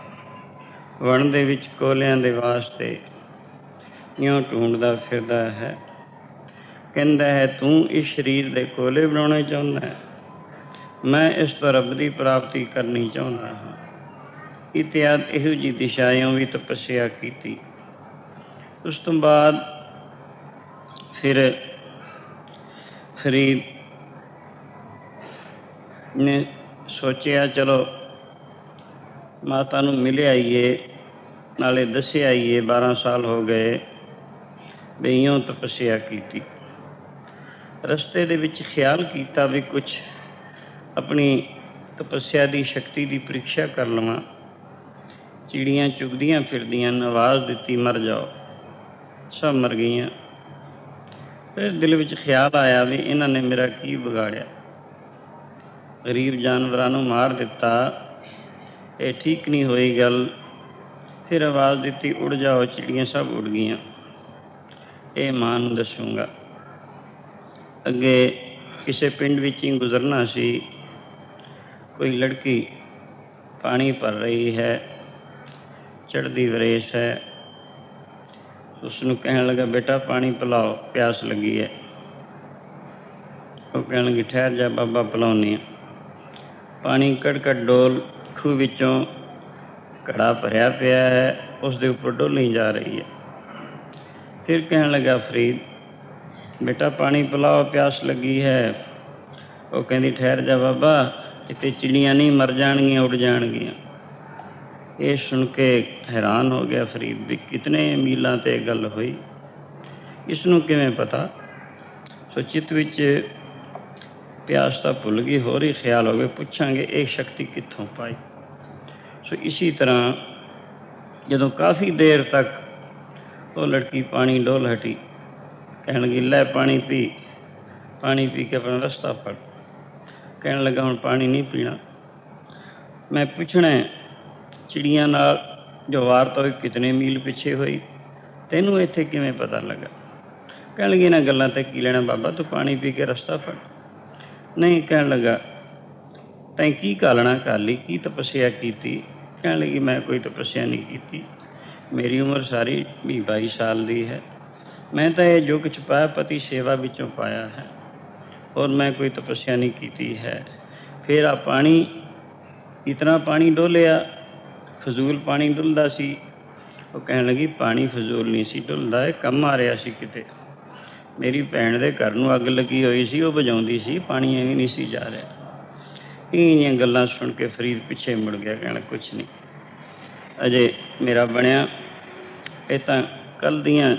ਵਣ ਦੇ ਵਿੱਚ ਕੋਲਿਆਂ ਦੇ ਵਾਸਤੇ ਇਉਂ ਢੂੰਡਦਾ ਫਿਰਦਾ ਹੈ। ਕਹਿੰਦਾ ਹੈ ਤੂੰ ਇਸ ਸਰੀਰ ਦੇ ਕੋਲੇ ਬਣਾਉਣੇ ਚਾਹੁੰਦਾ ਹੈ, ਮੈਂ ਇਸ ਤੋਂ ਰੱਬ ਦੀ ਪ੍ਰਾਪਤੀ ਕਰਨੀ ਚਾਹੁੰਦਾ ਹਾਂ। ਇਤਿਆਦ ਇਹੋ ਜਿਹੀ ਦਿਸ਼ਾਇਓਂ ਵੀ ਤਪੱਸਿਆ ਕੀਤੀ। ਉਸ ਤੋਂ ਬਾਅਦ ਫਿਰ ਫਰੀਦ ਨੇ ਸੋਚਿਆ ਚਲੋ ਮਾਤਾ ਨੂੰ ਮਿਲ ਆਈਏ, ਨਾਲੇ ਦੱਸਿਆ ਆਈਏ 12 ਸਾਲ ਹੋ ਗਏ ਵੀ ਇਉਂ ਤਪੱਸਿਆ ਕੀਤੀ। ਰਸਤੇ ਦੇ ਵਿੱਚ ਖਿਆਲ ਕੀਤਾ ਵੀ ਕੁਛ ਆਪਣੀ ਤਪੱਸਿਆ ਦੀ ਸ਼ਕਤੀ ਦੀ ਪ੍ਰੀਖਿਆ ਕਰ ਲਵਾਂ। ਚਿੜੀਆਂ ਚੁਗਦੀਆਂ ਫਿਰਦੀਆਂ ਨੇ, ਆਵਾਜ਼ ਦਿੱਤੀ ਮਰ ਜਾਓ, ਸਭ ਮਰ ਗਈਆਂ। ਫਿਰ ਦਿਲ ਵਿੱਚ ਖਿਆਲ ਆਇਆ ਵੀ ਇਹਨਾਂ ਨੇ ਮੇਰਾ ਕੀ ਵਿਗਾੜਿਆ, ਗਰੀਬ ਜਾਨਵਰਾਂ ਨੂੰ ਮਾਰ ਦਿੱਤਾ, ਇਹ ਠੀਕ ਨਹੀਂ ਹੋਈ ਗੱਲ। ਫਿਰ ਆਵਾਜ਼ ਦਿੱਤੀ ਉੜ ਜਾਓ, ਚਿੜੀਆਂ ਸਭ ਉੜ ਗਈਆਂ। ਇਹ ਮਾਂ ਨੂੰ ਦੱਸੂਗਾ। ਅੱਗੇ ਕਿਸੇ ਪਿੰਡ ਵਿੱਚ ਹੀ ਗੁਜ਼ਰਨਾ ਸੀ। ਕੋਈ ਲੜਕੀ ਪਾਣੀ ਭਰ ਰਹੀ ਹੈ, ਚੜ੍ਹਦੀ ਵਰੇਸ ਹੈ। ਉਸ ਨੂੰ ਕਹਿਣ ਲੱਗਾ ਬੇਟਾ ਪਾਣੀ ਪਿਲਾਓ, ਪਿਆਸ ਲੱਗੀ ਹੈ। ਉਹ ਕਹਿਣ ਲੱਗੀ ਠਹਿਰ ਜਾ ਬਾਬਾ ਪਿਲਾਉਂਦੀ ਹਾਂ। ਪਾਣੀ ਕੜ ਡੋਲ ਖੂਹ ਵਿੱਚੋਂ ਘੜਾ ਭਰਿਆ ਪਿਆ ਹੈ, ਉਸ ਦੇ ਉੱਪਰ ਡੋਲਣੀ ਜਾ ਰਹੀ ਹੈ। ਫਿਰ ਕਹਿਣ ਲੱਗਾ ਫਰੀਦ ਬੇਟਾ ਪਾਣੀ ਪਿਲਾਓ, ਪਿਆਸ ਲੱਗੀ ਹੈ। ਉਹ ਕਹਿੰਦੀ ਠਹਿਰ ਜਾ ਬਾਬਾ, ਇੱਥੇ ਚਿੜੀਆਂ ਨਹੀਂ ਮਰ ਜਾਣਗੀਆਂ, ਉੱਡ ਜਾਣਗੀਆਂ। ਇਹ ਸੁਣ ਕੇ ਹੈਰਾਨ ਹੋ ਗਿਆ ਫਰੀਦ ਵੀ ਕਿਤਨੇ ਮੀਲਾਂ 'ਤੇ ਗੱਲ ਹੋਈ, ਇਸ ਨੂੰ ਕਿਵੇਂ ਪਤਾ। ਸੋ ਚਿੱਤ ਵਿੱਚ ਪਿਆਸ ਤਾਂ ਭੁੱਲ ਗਈ, ਹੋਰ ਹੀ ਖਿਆਲ ਹੋ ਗਏ ਪੁੱਛਾਂਗੇ ਇਹ ਸ਼ਕਤੀ ਕਿੱਥੋਂ ਪਾਈ। ਸੋ ਇਸੀ ਤਰ੍ਹਾਂ ਜਦੋਂ ਕਾਫੀ ਦੇਰ ਤੱਕ ਉਹ ਲੜਕੀ ਪਾਣੀ ਡੋਲ ਹਟੀ, ਕਹਿਣ ਲੱਗੀ ਲੈ ਪਾਣੀ ਪੀ। ਪਾਣੀ ਪੀ ਕੇ ਆਪਣਾ ਰਸਤਾ ਫੜ। ਕਹਿਣ ਲੱਗਾ ਹੁਣ ਪਾਣੀ ਨਹੀਂ ਪੀਣਾ, ਮੈਂ ਪੁੱਛਣਾ ਚਿੜੀਆਂ ਨਾਲ ਜੋ ਵਾਰਤਾ ਹੋਈ ਕਿਤਨੇ ਮੀਲ ਪਿੱਛੇ ਹੋਈ, ਤੈਨੂੰ ਇੱਥੇ ਕਿਵੇਂ ਪਤਾ ਲੱਗਾ। ਕਹਿਣ ਲੱਗੀ ਇਹਨਾਂ ਗੱਲਾਂ 'ਤੇ ਕੀ ਲੈਣਾ ਬਾਬਾ, ਤੂੰ ਪਾਣੀ ਪੀ ਕੇ ਰਸਤਾ ਫੜ। ਨਹੀਂ, ਕਹਿਣ ਲੱਗਾ ਤੈਂ ਕੀ ਘਾਲਣਾ ਘਾਲੀ, ਕੀ ਤਪੱਸਿਆ ਕੀਤੀ। ਕਹਿਣ ਲੱਗੀ ਮੈਂ ਕੋਈ ਤਪੱਸਿਆ ਨਹੀਂ ਕੀਤੀ, ਮੇਰੀ ਉਮਰ ਸਾਰੀ 20-22 ਸਾਲ ਦੀ ਹੈ। ਮੈਂ ਤਾਂ ਇਹ ਜੋ ਕੁਛ ਪਾਇਆ ਪਤੀ ਸੇਵਾ ਵਿੱਚੋਂ ਪਾਇਆ ਹੈ, ਔਰ ਮੈਂ ਕੋਈ ਤਪੱਸਿਆ ਨਹੀਂ ਕੀਤੀ ਹੈ। ਫਿਰ ਆ ਪਾਣੀ, ਇਤਨਾ ਪਾਣੀ ਡੋਲਿਆ, ਫਜ਼ੂਲ ਪਾਣੀ ਡੁੱਲਦਾ ਸੀ। ਉਹ ਕਹਿਣ ਲੱਗੀ ਪਾਣੀ ਫਜ਼ੂਲ ਨਹੀਂ ਸੀ ਡੁੱਲਦਾ, ਇਹ ਕੰਮ ਆ ਰਿਹਾ ਸੀ ਕਿਤੇ। ਮੇਰੀ ਭੈਣ ਦੇ ਘਰ ਨੂੰ ਅੱਗ ਲੱਗੀ ਹੋਈ ਸੀ, ਉਹ ਬੁਝਾਉਂਦੀ ਸੀ, ਪਾਣੀ ਐਵੇਂ ਨਹੀਂ ਸੀ ਜਾ ਰਿਹਾ। ਇਹ ਜਿਹੀਆਂ ਗੱਲਾਂ ਸੁਣ ਕੇ ਫਰੀਦ ਪਿੱਛੇ ਮੁੜ ਗਿਆ, ਕਹਿਣਾ ਕੁਛ ਨਹੀਂ ਅਜੇ ਮੇਰਾ ਬਣਿਆ। ਇਹ ਤਾਂ ਕੱਲ੍ਹ ਦੀਆਂ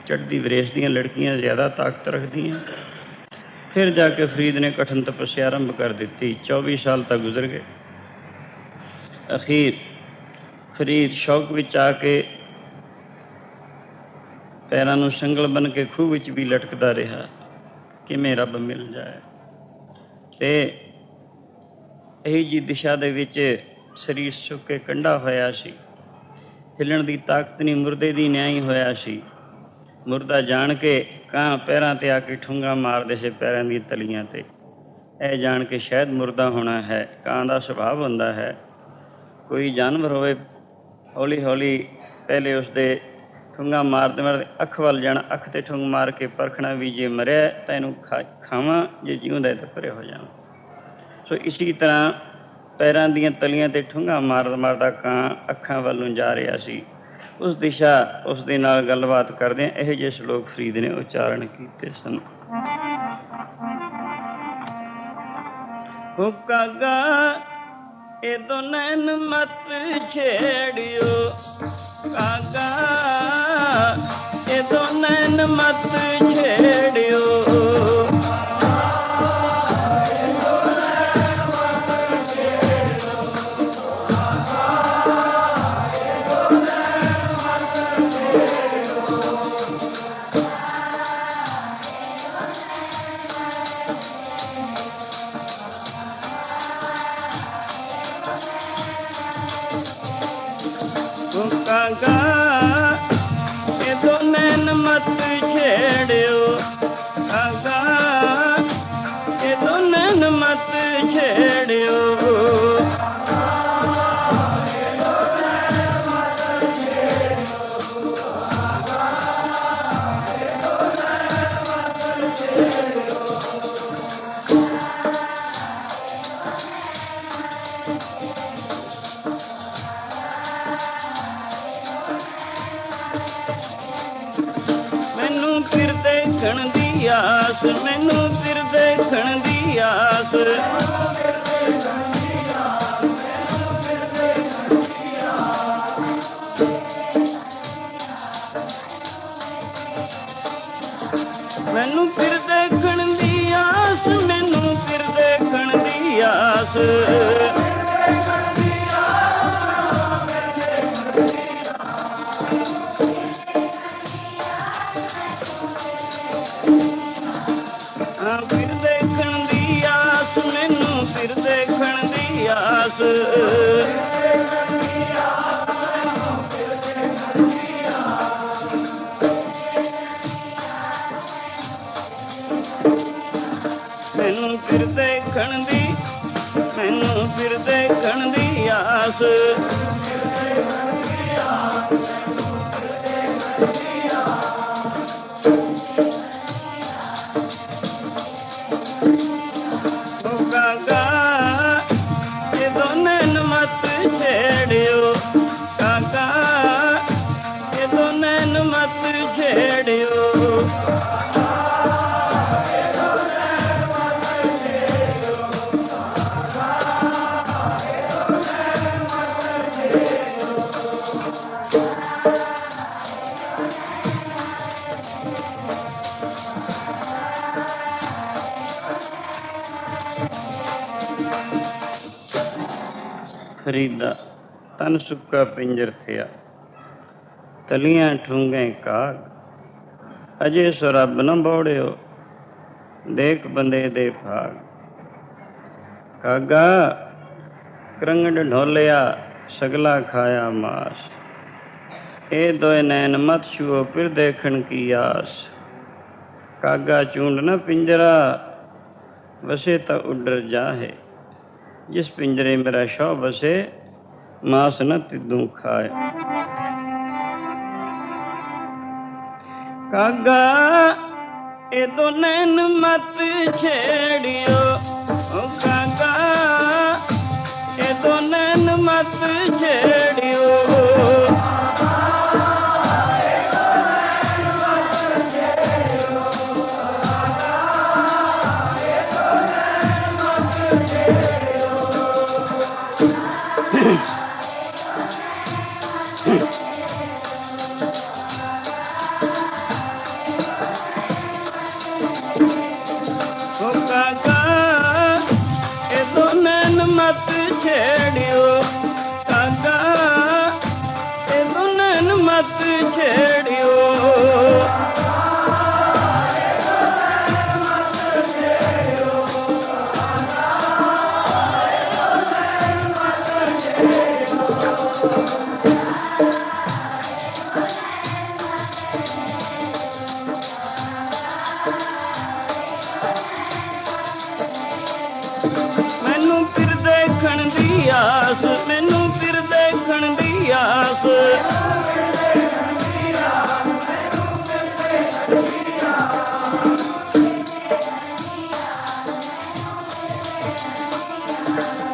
ਚੜ੍ਹਦੀ ਵਰੇਸ ਦੀਆਂ ਲੜਕੀਆਂ ਜ਼ਿਆਦਾ ਤਾਕਤ ਰੱਖਦੀਆਂ। ਫਿਰ ਜਾ ਕੇ ਫਰੀਦ ਨੇ ਕਠਨ ਤਪੱਸਿਆ ਆਰੰਭ ਕਰ ਦਿੱਤੀ। 24 ਸਾਲ ਤੱਕ ਗੁਜ਼ਰ ਗਏ। ਅਖੀਰ ਫਰੀਦ ਸ਼ੌਕ ਵਿੱਚ ਆ ਕੇ ਪੈਰਾਂ ਨੂੰ ਸੰਗਲ ਬਣ ਕੇ ਖੂਹ ਵਿੱਚ ਵੀ ਲਟਕਦਾ ਰਿਹਾ, ਕਿਵੇਂ ਰੱਬ ਮਿਲ ਜਾਏ। ਤੇ ਇਹੀ ਜਿਹੀ ਦਿਸ਼ਾ ਦੇ ਵਿੱਚ ਸਰੀਰ ਸੁੱਕ ਕੇ ਕੰਢਾ ਹੋਇਆ ਸੀ, ਹਿੱਲਣ ਦੀ ਤਾਕਤ ਨਹੀਂ, ਮੁਰਦੇ ਦੀ ਨਿਆਈ ਹੋਇਆ ਸੀ। ਮੁਰਦਾ ਜਾਣ ਕੇ ਕਾਂ ਪੈਰਾਂ 'ਤੇ ਆ ਕੇ ਠੁੰਗਾ ਮਾਰਦੇ ਸੀ, ਪੈਰਾਂ ਦੀਆਂ ਤਲੀਆਂ 'ਤੇ, ਇਹ ਜਾਣ ਕੇ ਸ਼ਾਇਦ ਮੁਰਦਾ ਹੋਣਾ ਹੈ। ਕਾਂ ਦਾ ਸੁਭਾਅ ਹੁੰਦਾ ਹੈ, ਕੋਈ ਜਾਨਵਰ ਹੋਵੇ ਹੌਲੀ ਹੌਲੀ ਪਹਿਲੇ ਉਸਦੇ ਠੁੰਗਾ ਮਾਰਦੇ ਮਾਰਦੇ ਅੱਖ ਵੱਲ ਜਾਣਾ, ਅੱਖ 'ਤੇ ਠੁੰਗ ਮਾਰ ਕੇ ਪਰਖਣਾ ਵੀ ਜੇ ਮਰਿਆ ਤਾਂ ਇਹਨੂੰ ਖਾਵਾਂ, ਜੇ ਜਿਉਂਦਾ ਤਾਂ ਪਰੇ ਹੋ ਜਾਵਾਂ। ਸੋ ਇਸੀ ਤਰ੍ਹਾਂ ਪੈਰਾਂ ਦੀਆਂ ਤਲੀਆਂ 'ਤੇ ਠੁੰਗਾ ਮਾਰਦਾ ਮਾਰਦਾ ਕਾਂ ਅੱਖਾਂ ਵੱਲ ਨੂੰ ਜਾ ਰਿਹਾ ਸੀ। ਉਸ ਦਿਸ਼ਾ ਉਸ ਦੇ ਨਾਲ ਗੱਲਬਾਤ ਕਰਦੇ ਹਾਂ। ਇਹੋ ਜਿਹੇ ਸ਼ਲੋਕ ਫਰੀਦ ਨੇ ਉਚਾਰਨ ਕੀਤੇ ਸਨ। ਹੋ ਕਾਗਾ ਇਹ ਦੋ ਨੈਣ ਮਤ ਛੇੜਿਓ, ਕਾਗਾ ਇਹ ਦੋ ਨੈਣ ਮਤ ਛੇੜਿਓ, ਕਾਗਾ ਇਹ ਦੋ ਨੈਣ ਮਤ ਛੇੜਿਓ, ਕਾਗਾ ਇਹ ਦੋ ਨੈਣ ਮਤ ਛੇੜਿਓ, ਮੈਨੂੰ ਫਿਰ ਦੇਖਣ ਦੀ ਆਸ, ਮੈਨੂੰ ਫਿਰ ਦੇਖਣ ਦੀ ਆਸ, ਮੈਨੂੰ ਫਿਰ ਦੇਖਣ ਦੀ ਆਸ, ਮੈਨੂੰ ਫਿਰ ਦੇਖਣ ਦੀ ਆਸ, ਫਿਰ ਦੇਖਣ ਦੀ ਆਸ, ਮੈਨੂੰ ਫਿਰ ਦੇਖਣ ਦੀ ਆਸ, ਮੈਨੂੰ ਫਿਰ ਦੇਖਣ ਦੀ, ਮੈਨੂੰ ਫਿਰ ਦੇਖਣ ਦੀ ਆਸ, ਕਾਗਾ ਇਹ ਦੋ ਨੈਣ ਮਤ ਛੇੜਿਓ, ਕਾਗਾ ਇਹ ਦੋ ਨੈਣ ਮਤ ਛੇੜਿਓ, ਫਰੀਦਾ ਤਨ ਸੁੱਕਾ ਪਿੰਜਰ ਥਿਆ, ਤਲੀਆਂ ਠੂੰਗੇ ਕਾਗ, ਅਜੇ ਸੋ ਰੱਬ ਨਾ ਬੋੜਿਓ, ਦੇਖ ਬੰਦੇ ਦੇ ਭਾਗ, ਕਾਗਾ ਕਰੰਗੜ ਢੋਲਿਆ ਸਗਲਾ ਖਾਇਆ ਮਾਸ, ਇਹ ਦੋਏ ਨੈਣ ਮਤ ਛੂਓ ਫਿਰ ਦੇਖਣ ਕੀ ਆਸ, ਕਾਗਾ ਚੂੰਡ ਨਾ ਪਿੰਜਰਾ ਵਸੇ ਤਾਂ ਉੱਡਰ ਜਾਹੇ, जिस पिंजरे मेरा शौ बसे मांस न तिदू खाए, कागा ये तो नैन मत छेड़ियो, ओ कागा ये तो नैन मत छेड़ियो, कागा ये दो नैन मत छेड़ियो, कागा ये दो नैन मत छेड़ियो, ਮੈਨੂੰ ਫਿਰ ਦੇਖਣ ਦੀ ਆਸ, ਮੈਨੂੰ ਫਿਰ ਦੇਖਣ ਦੀ ਆਸ,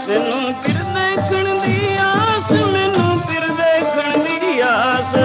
ਮੈਨੂੰ ਫਿਰ ਦੇਖਣ ਦੀ ਆਸ, ਮੈਨੂੰ ਫਿਰ ਦੇਖਣ ਦੀ ਆਸ,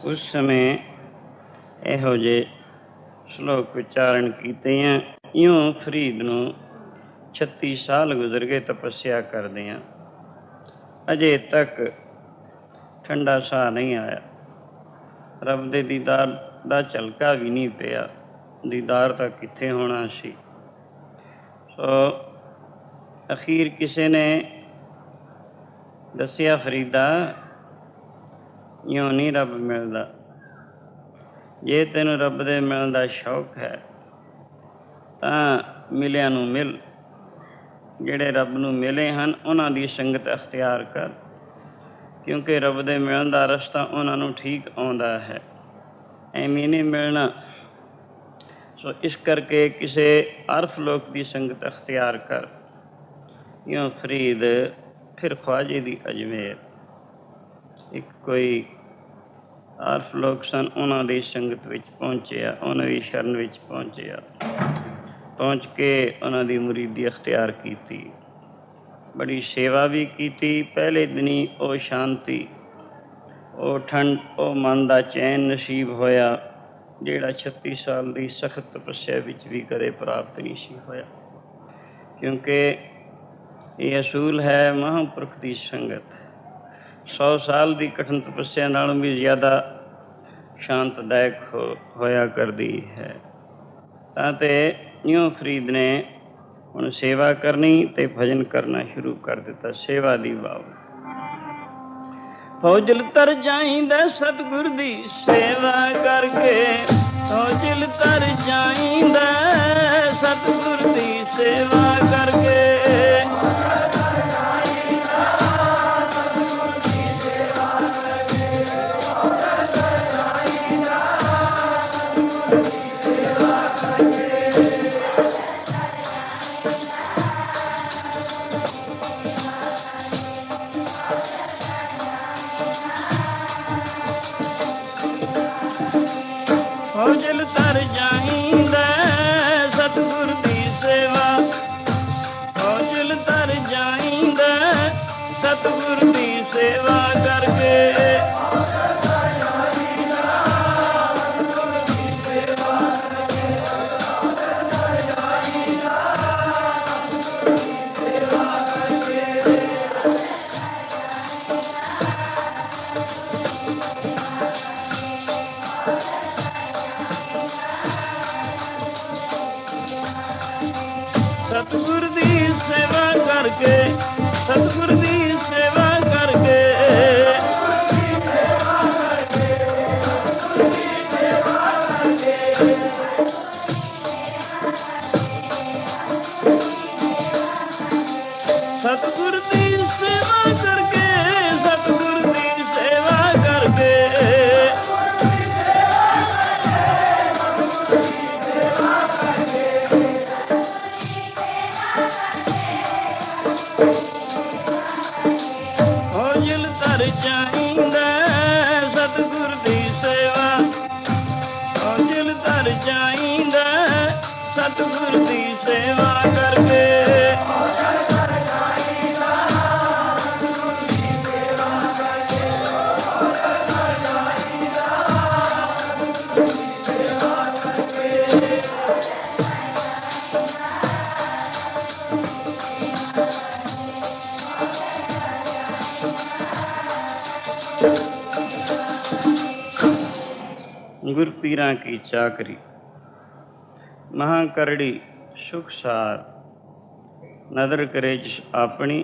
उस समय ਇਹੋ ਜਿਹੇ ਸ਼ਲੋਕ ਉਚਾਰਨ ਕੀਤੇ ਆ। ਇਉਂ ਫਰੀਦ ਨੂੰ 36 ਸਾਲ ਗੁਜ਼ਰ ਗਏ ਤਪੱਸਿਆ ਕਰਦਿਆਂ, ਅਜੇ ਤੱਕ ਠੰਡਾ ਸਾਹ ਨਹੀਂ ਆਇਆ। ਰੱਬ ਦੇ ਦੀਦਾਰ ਦਾ ਝਲਕਾ ਵੀ ਨਹੀਂ ਪਿਆ। ਦੀਦਾਰ ਤਾਂ ਕਿੱਥੇ ਹੋਣਾ ਸੀ। ਸੋ ਅਖੀਰ ਕਿਸੇ ਨੇ ਦੱਸਿਆ, ਫਰੀਦਾ ਇਉਂ ਨਹੀਂ ਰੱਬ ਮਿਲਦਾ। ਜੇ ਤੈਨੂੰ ਰੱਬ ਦੇ ਮਿਲਣ ਦਾ ਸ਼ੌਕ ਹੈ ਤਾਂ ਮਿਲਿਆਂ ਨੂੰ ਮਿਲ। ਜਿਹੜੇ ਰੱਬ ਨੂੰ ਮਿਲੇ ਹਨ ਉਹਨਾਂ ਦੀ ਸੰਗਤ ਅਖਤਿਆਰ ਕਰ, ਕਿਉਂਕਿ ਰੱਬ ਦੇ ਮਿਲਣ ਦਾ ਰਸਤਾ ਉਹਨਾਂ ਨੂੰ ਠੀਕ ਆਉਂਦਾ ਹੈ, ਐਵੇਂ ਨਹੀਂ ਮਿਲਣਾ। ਸੋ ਇਸ ਕਰਕੇ ਕਿਸੇ ਅਰਫ ਲੋਕ ਦੀ ਸੰਗਤ ਅਖਤਿਆਰ ਕਰ। ਇਉਂ ਫਰੀਦ ਫਿਰ ਖਵਾਜੇ ਦੀ ਅਜਮੇਰ। ਇੱਕ ਕੋਈ ਅਰਫ ਲੋਕ ਸਨ, ਉਹਨਾਂ ਦੀ ਸੰਗਤ ਵਿੱਚ ਪਹੁੰਚਿਆ, ਉਹਨਾਂ ਦੀ ਸ਼ਰਨ ਵਿੱਚ ਪਹੁੰਚਿਆ। ਪਹੁੰਚ ਕੇ ਉਹਨਾਂ ਦੀ ਮੁਰੀਦੀ ਅਖਤਿਆਰ ਕੀਤੀ, ਬੜੀ ਸੇਵਾ ਵੀ ਕੀਤੀ। ਪਹਿਲੇ ਦਿਨੀ ਉਹ ਸ਼ਾਂਤੀ, ਉਹ ਠੰਡ, ਉਹ ਮਨ ਦਾ ਚੈਨ ਨਸੀਬ ਹੋਇਆ ਜਿਹੜਾ 36 ਸਾਲ ਦੀ ਸਖਤ ਤਪੱਸਿਆ ਵਿੱਚ ਵੀ ਕਦੇ ਪ੍ਰਾਪਤ ਨਹੀਂ ਸੀ ਹੋਇਆ। ਕਿਉਂਕਿ ਇਹ ਅਸੂਲ ਹੈ ਮਹਾਂਪੁਰਖ ਦੀ ਸੰਗਤ 100 ਸਾਲ ਦੀ ਕਠਿਨ ਤਪੱਸਿਆ ਨਾਲੋਂ ਵੀ ਜ਼ਿਆਦਾ ਸ਼ਾਂਤਦਾਇਕ ਹੋਇਆ ਕਰਦੀ ਹੈ। ਤਾਂ ਤੇ ਇਉਂ ਫਰੀਦ ਨੇ ਹੁਣ ਸੇਵਾ ਕਰਨੀ ਤੇ ਭਜਨ ਕਰਨਾ ਸ਼ੁਰੂ ਕਰ ਦਿੱਤਾ। ਸੇਵਾ ਦੀ ਵਾਵ ਫੌਜਲ ਤਰ ਜਾਈਂਦਾ ਸਤਿਗੁਰ ਦੀ ਸੇਵਾ ਕਰਕੇ, ਫੌਜਲ ਤਰ ਜਾਈਂਦਾ ਸਤਿਗੁਰ ਦੀ ਸੇਵਾ ਕਰਕੇ। ਫੌਜਲ ਤਰ ਜਾਈਂਦਾ ਸਤਿਗੁਰ ਦੀ ਸੇਵਾ, ਫੌਜਲ ਤਰ ਜਾਈਂਦਾ ਸਤਿਗੁਰ ਦੀ ਸੇਵਾ ਕਰਕੇ। ਸਤਿਗੁਰ ਦੀ ਸੇਵਾ ਕਰਕੇ, ਸਤਿਗੁਰ ਦੀ ਸੇਵਾ ਕਰਕੇ। ਸਤਿਗੁਰ ਦੀ ਸੇਵਾ ਕਰਕੇ, ਸਤਿਗੁਰ ਦੀ ਸੇਵਾ ਕਰਕੇ। ਫੌਜਲ ਤਰ ਜਾਈਂਦਾ ਸਤਿਗੁਰ ਦੀ ਸੇਵਾ, ਫੌਜਲ ਤਰ ਜਾਈਂਦਾ ਸਤਿਗੁਰ ਦੀ ਸੇਵਾ ਕਰਕੇ। गुर पीरा की चाकरी महा करड़ी सुख सार, नदर करे जिस अपनी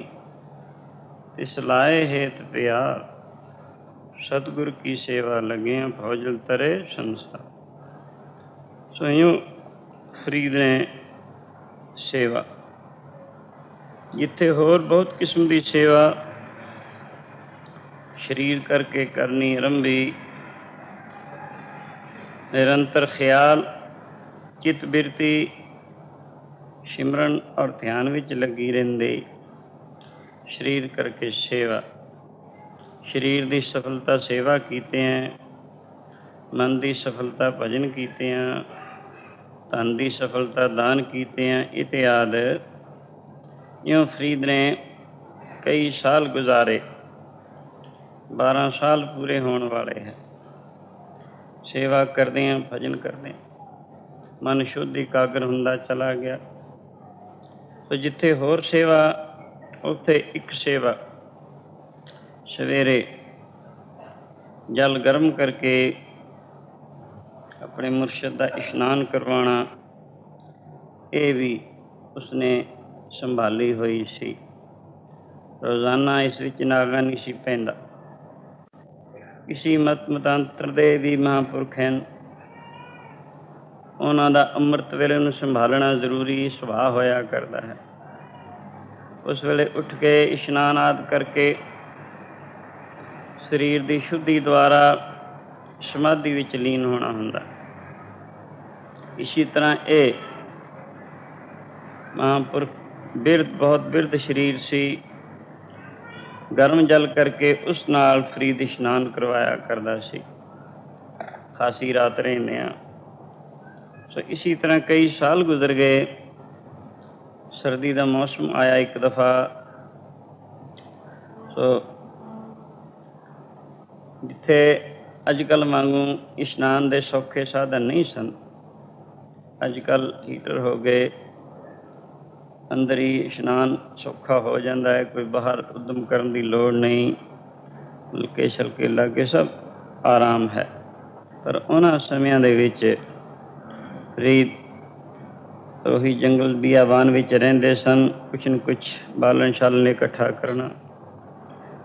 तिस लाए हेत प्यार। सतगुर की सेवा लगे फौजल तरे संसार। सो यूँ फरीद ने सेवा जिथे होर बहुत किस्म की सेवा शरीर करके करनी आरंभी, निरंतर ख्याल चित बिरती सिमरन और ध्यान विच लगी रहिंदी। शरीर करके सेवा, शरीर की सफलता सेवा कीते हैं, मन की सफलता भजन कीते हैं, धन की सफलता दान कीते हैं इत्यादि। यूँ फरीद ने कई साल गुजारे, 12 साल पूरे होने वाले हैं। सेवा करते हैं, भजन करते हैं, मन शुद्ध एकाग्र हुंदा चला गया। तो जिथे होर सेवा उत्थे एक सेवा, सवेरे जल गर्म करके अपने मुर्शद का इशनान करवाना, ये भी उसने संभाली हुई सी। रोज़ाना इस विच नागा नहीं सी पैंदा। किसी मत मतांतर दे भी महापुरख हैं, उन्हां दा अमृत वेले नूं संभालना जरूरी सुभाव होया करता है। उस वेले उठ के इशनान आदि करके शरीर की शुद्धि द्वारा समाधि विच लीन होना हुंदा। इसी तरह ये महापुरख बिरध, बहुत बिरध शरीर सी, गर्म जल करके उस नाल फरीद इशनान करवाया करता सी। खासी रात रहिंदियां। सो इसी तरह कई साल गुजर गए। सर्दी का मौसम आया एक दफ़ा। सो जिथे अजकल वांगू इशनान के सौखे साधन नहीं सन, अजकल हीटर हो गए, अंदर ही इशनान सौखा हो जाता है, कोई बाहर उद्यम करने की लोड़ नहीं, हल्के छलके लागे सब आराम है। पर उन्हां समयां दे विच फरीद ਉਹੀ जंगल बियाबान विच रहिंदे सन। कुछ न कुछ बालन शालन इकट्ठा करना,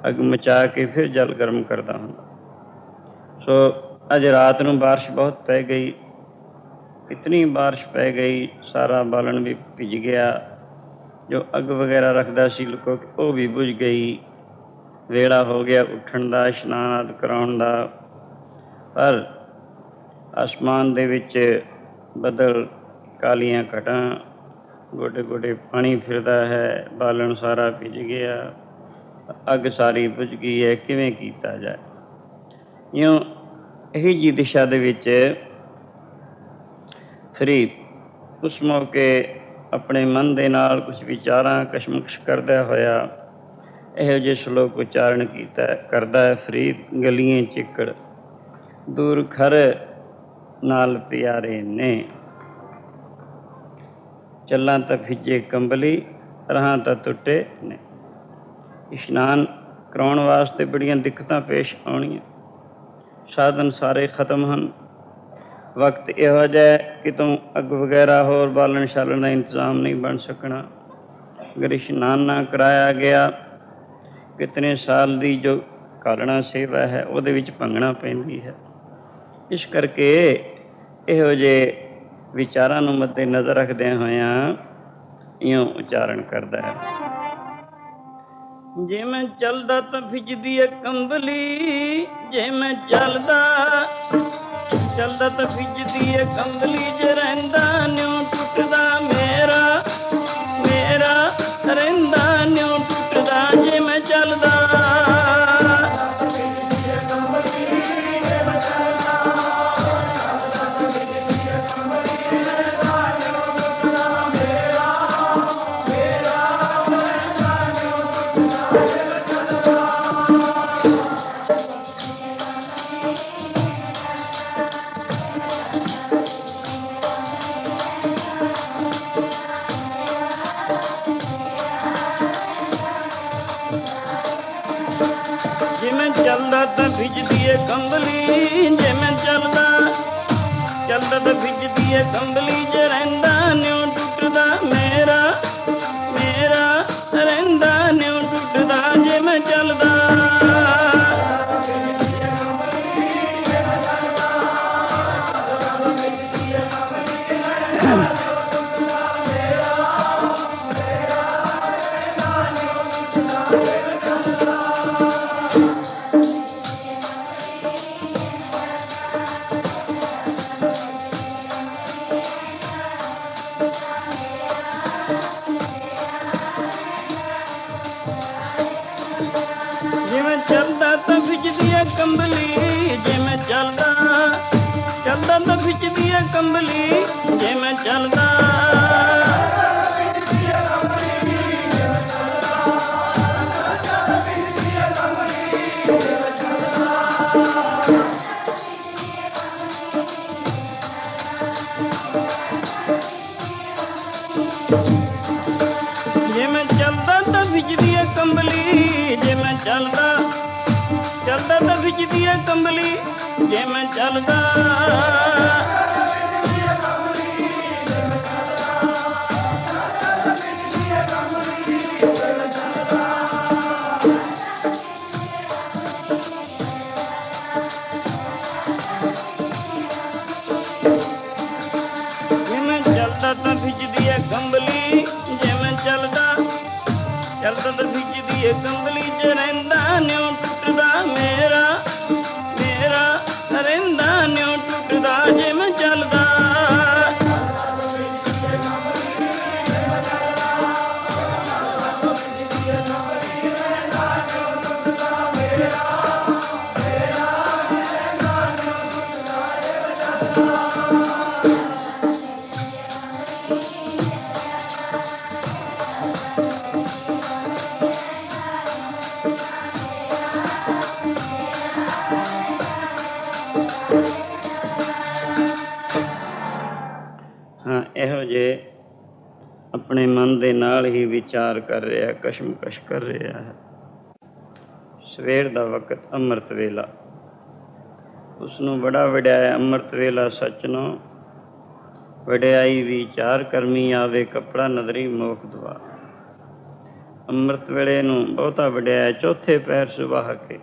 अग मचा के फिर जल गर्म करता हूँ। सो अज रात नूं बारिश बहुत पै गई, इतनी बारिश पै गई सारा बालन भी भिज गया। जो अग वगैरह रखता सी लुको वो भी बुझ गई। वेला हो गया उठण दा, इशनान आदि कराउण दा। पर आसमान दे विच बदल, कालियां घटां, गोडे गोडे पानी फिरदा है, बालन सारा भिज गया, अग सारी बुझ गई है, किवें कीता जाए। यूँ यही जी दिशा दे विच फरीद उस मौके अपने मन दे नाल कुछ विचारां कशमकश करदा होया इहो जिहे श्लोक उच्चारण कीता करदा है। फरीद गलियां चिक्कड़ दूर खर नाल प्यारे ने, चलां तां फिजे कंबली, रहां तां टुटे ने। इशनान कराउण वास्ते बड़ियां दिक्कतां पेश आउणियां, साधन सारे खत्म हैं। वक्त इहो जिहा कि तुम अग वगैरह होर बालन शालन का इंतजाम नहीं बन सकना। अगर इशनान ना कराया गया, कितने साल की जो कालना सेवा है उहदे विच भंगना पैंदी है। इस करके इहो जिहे विचारां नूं मद्दे नज़र रखदिआं होइआं इउं उच्चारण करदा है। जे मैं चलदा तां फिजदी है कंबली, जे मैं चलदा तां फिजदी है कंबली, जे रहिंदा न्यों टुटदा मेरा रहिंदा न्यों टुटदा। जे मैं चलदा तां भिजदी है कंबली, जे मैं चलदा तां भिजदी है कंबली, जे रहिंदा न्यों टुटदा मेरा रहिंदा न्यों टुटदा। जे मैं चलदा ਜਿਵੇਂ ਚੱਲਦਾ ਤਾਂ ਖਿੱਚਦੀ ਐ ਕੰਬਲੀ, ਜਿਵੇਂ ਚੱਲਦਾ ਚੱਲਦਾ ਤਾਂ ਖਿੱਚਦੀ ਐ ਕੰਬਲੀ, ਜਿਵੇਂ ਚੱਲਦਾ ਜਿਵੇਂ ਚੱਲਦਾ ਤਾਂ ਖਿੱਚਦੀ ਐ ਕੰਬਲੀ, ਜਿਵੇਂ ਚੱਲਦਾ ਚੱਲਦਾ ਤਾਂ ਖਿੱਚਦੀ ਐ ਕੰਬਲੀ, ਜਿਵੇਂ ਚੱਲਦਾ ਜਿਵੇਂ ਚੱਲਦਾ ਤਾਂ ਖਿੱਚਦੀ ਐ ਕੰਬਲੀ, ਜਿਵੇਂ ਚੱਲਦਾ ਚੱਲਦਾ ਤਾਂ ਖਿੱਚਦੀ ਐ ਕੰਬਲੀ, ਚ ਰਹਿੰਦਾ ਨਿਉ ਟੁੱਟਦਾ ਮੇਰਾ ਮੇਰਾ ਰਹਿੰਦਾ ਨਿਉ ਟੁੱਟਦਾ, ਜਿਵੇਂ ਚੱਲਦਾ ਹਾਂ, ਇਹੋ ਜਿਹੇ ਆਪਣੇ ਮਨ ਦੇ ਨਾਲ ਹੀ ਵਿਚਾਰ ਕਰ ਰਿਹਾ, ਕਸ਼ਮਕਸ਼ ਕਰ ਰਿਹਾ ਹੈ। ਸਵੇਰ ਦਾ ਵਕਤ ਅੰਮ੍ਰਿਤ ਵੇਲਾ, ਉਸਨੂੰ ਬੜਾ ਵਡਿਆਇਆ ਅੰਮ੍ਰਿਤ ਵੇਲਾ ਸੱਚਨੋਂ ਵਡਿਆਈ ਵਿਚਾਰ ਕਰਮੀ ਆਵੇ, ਕੱਪੜਾ ਨਦਰੀ ਮੋਖ ਦਵਾ। ਅੰਮ੍ਰਿਤ ਵੇਲੇ ਨੂੰ ਬਹੁਤਾ ਵਡਿਆਇਆ, ਚੌਥੇ ਪੈਰ ਸੁਬਾਹ ਕੇ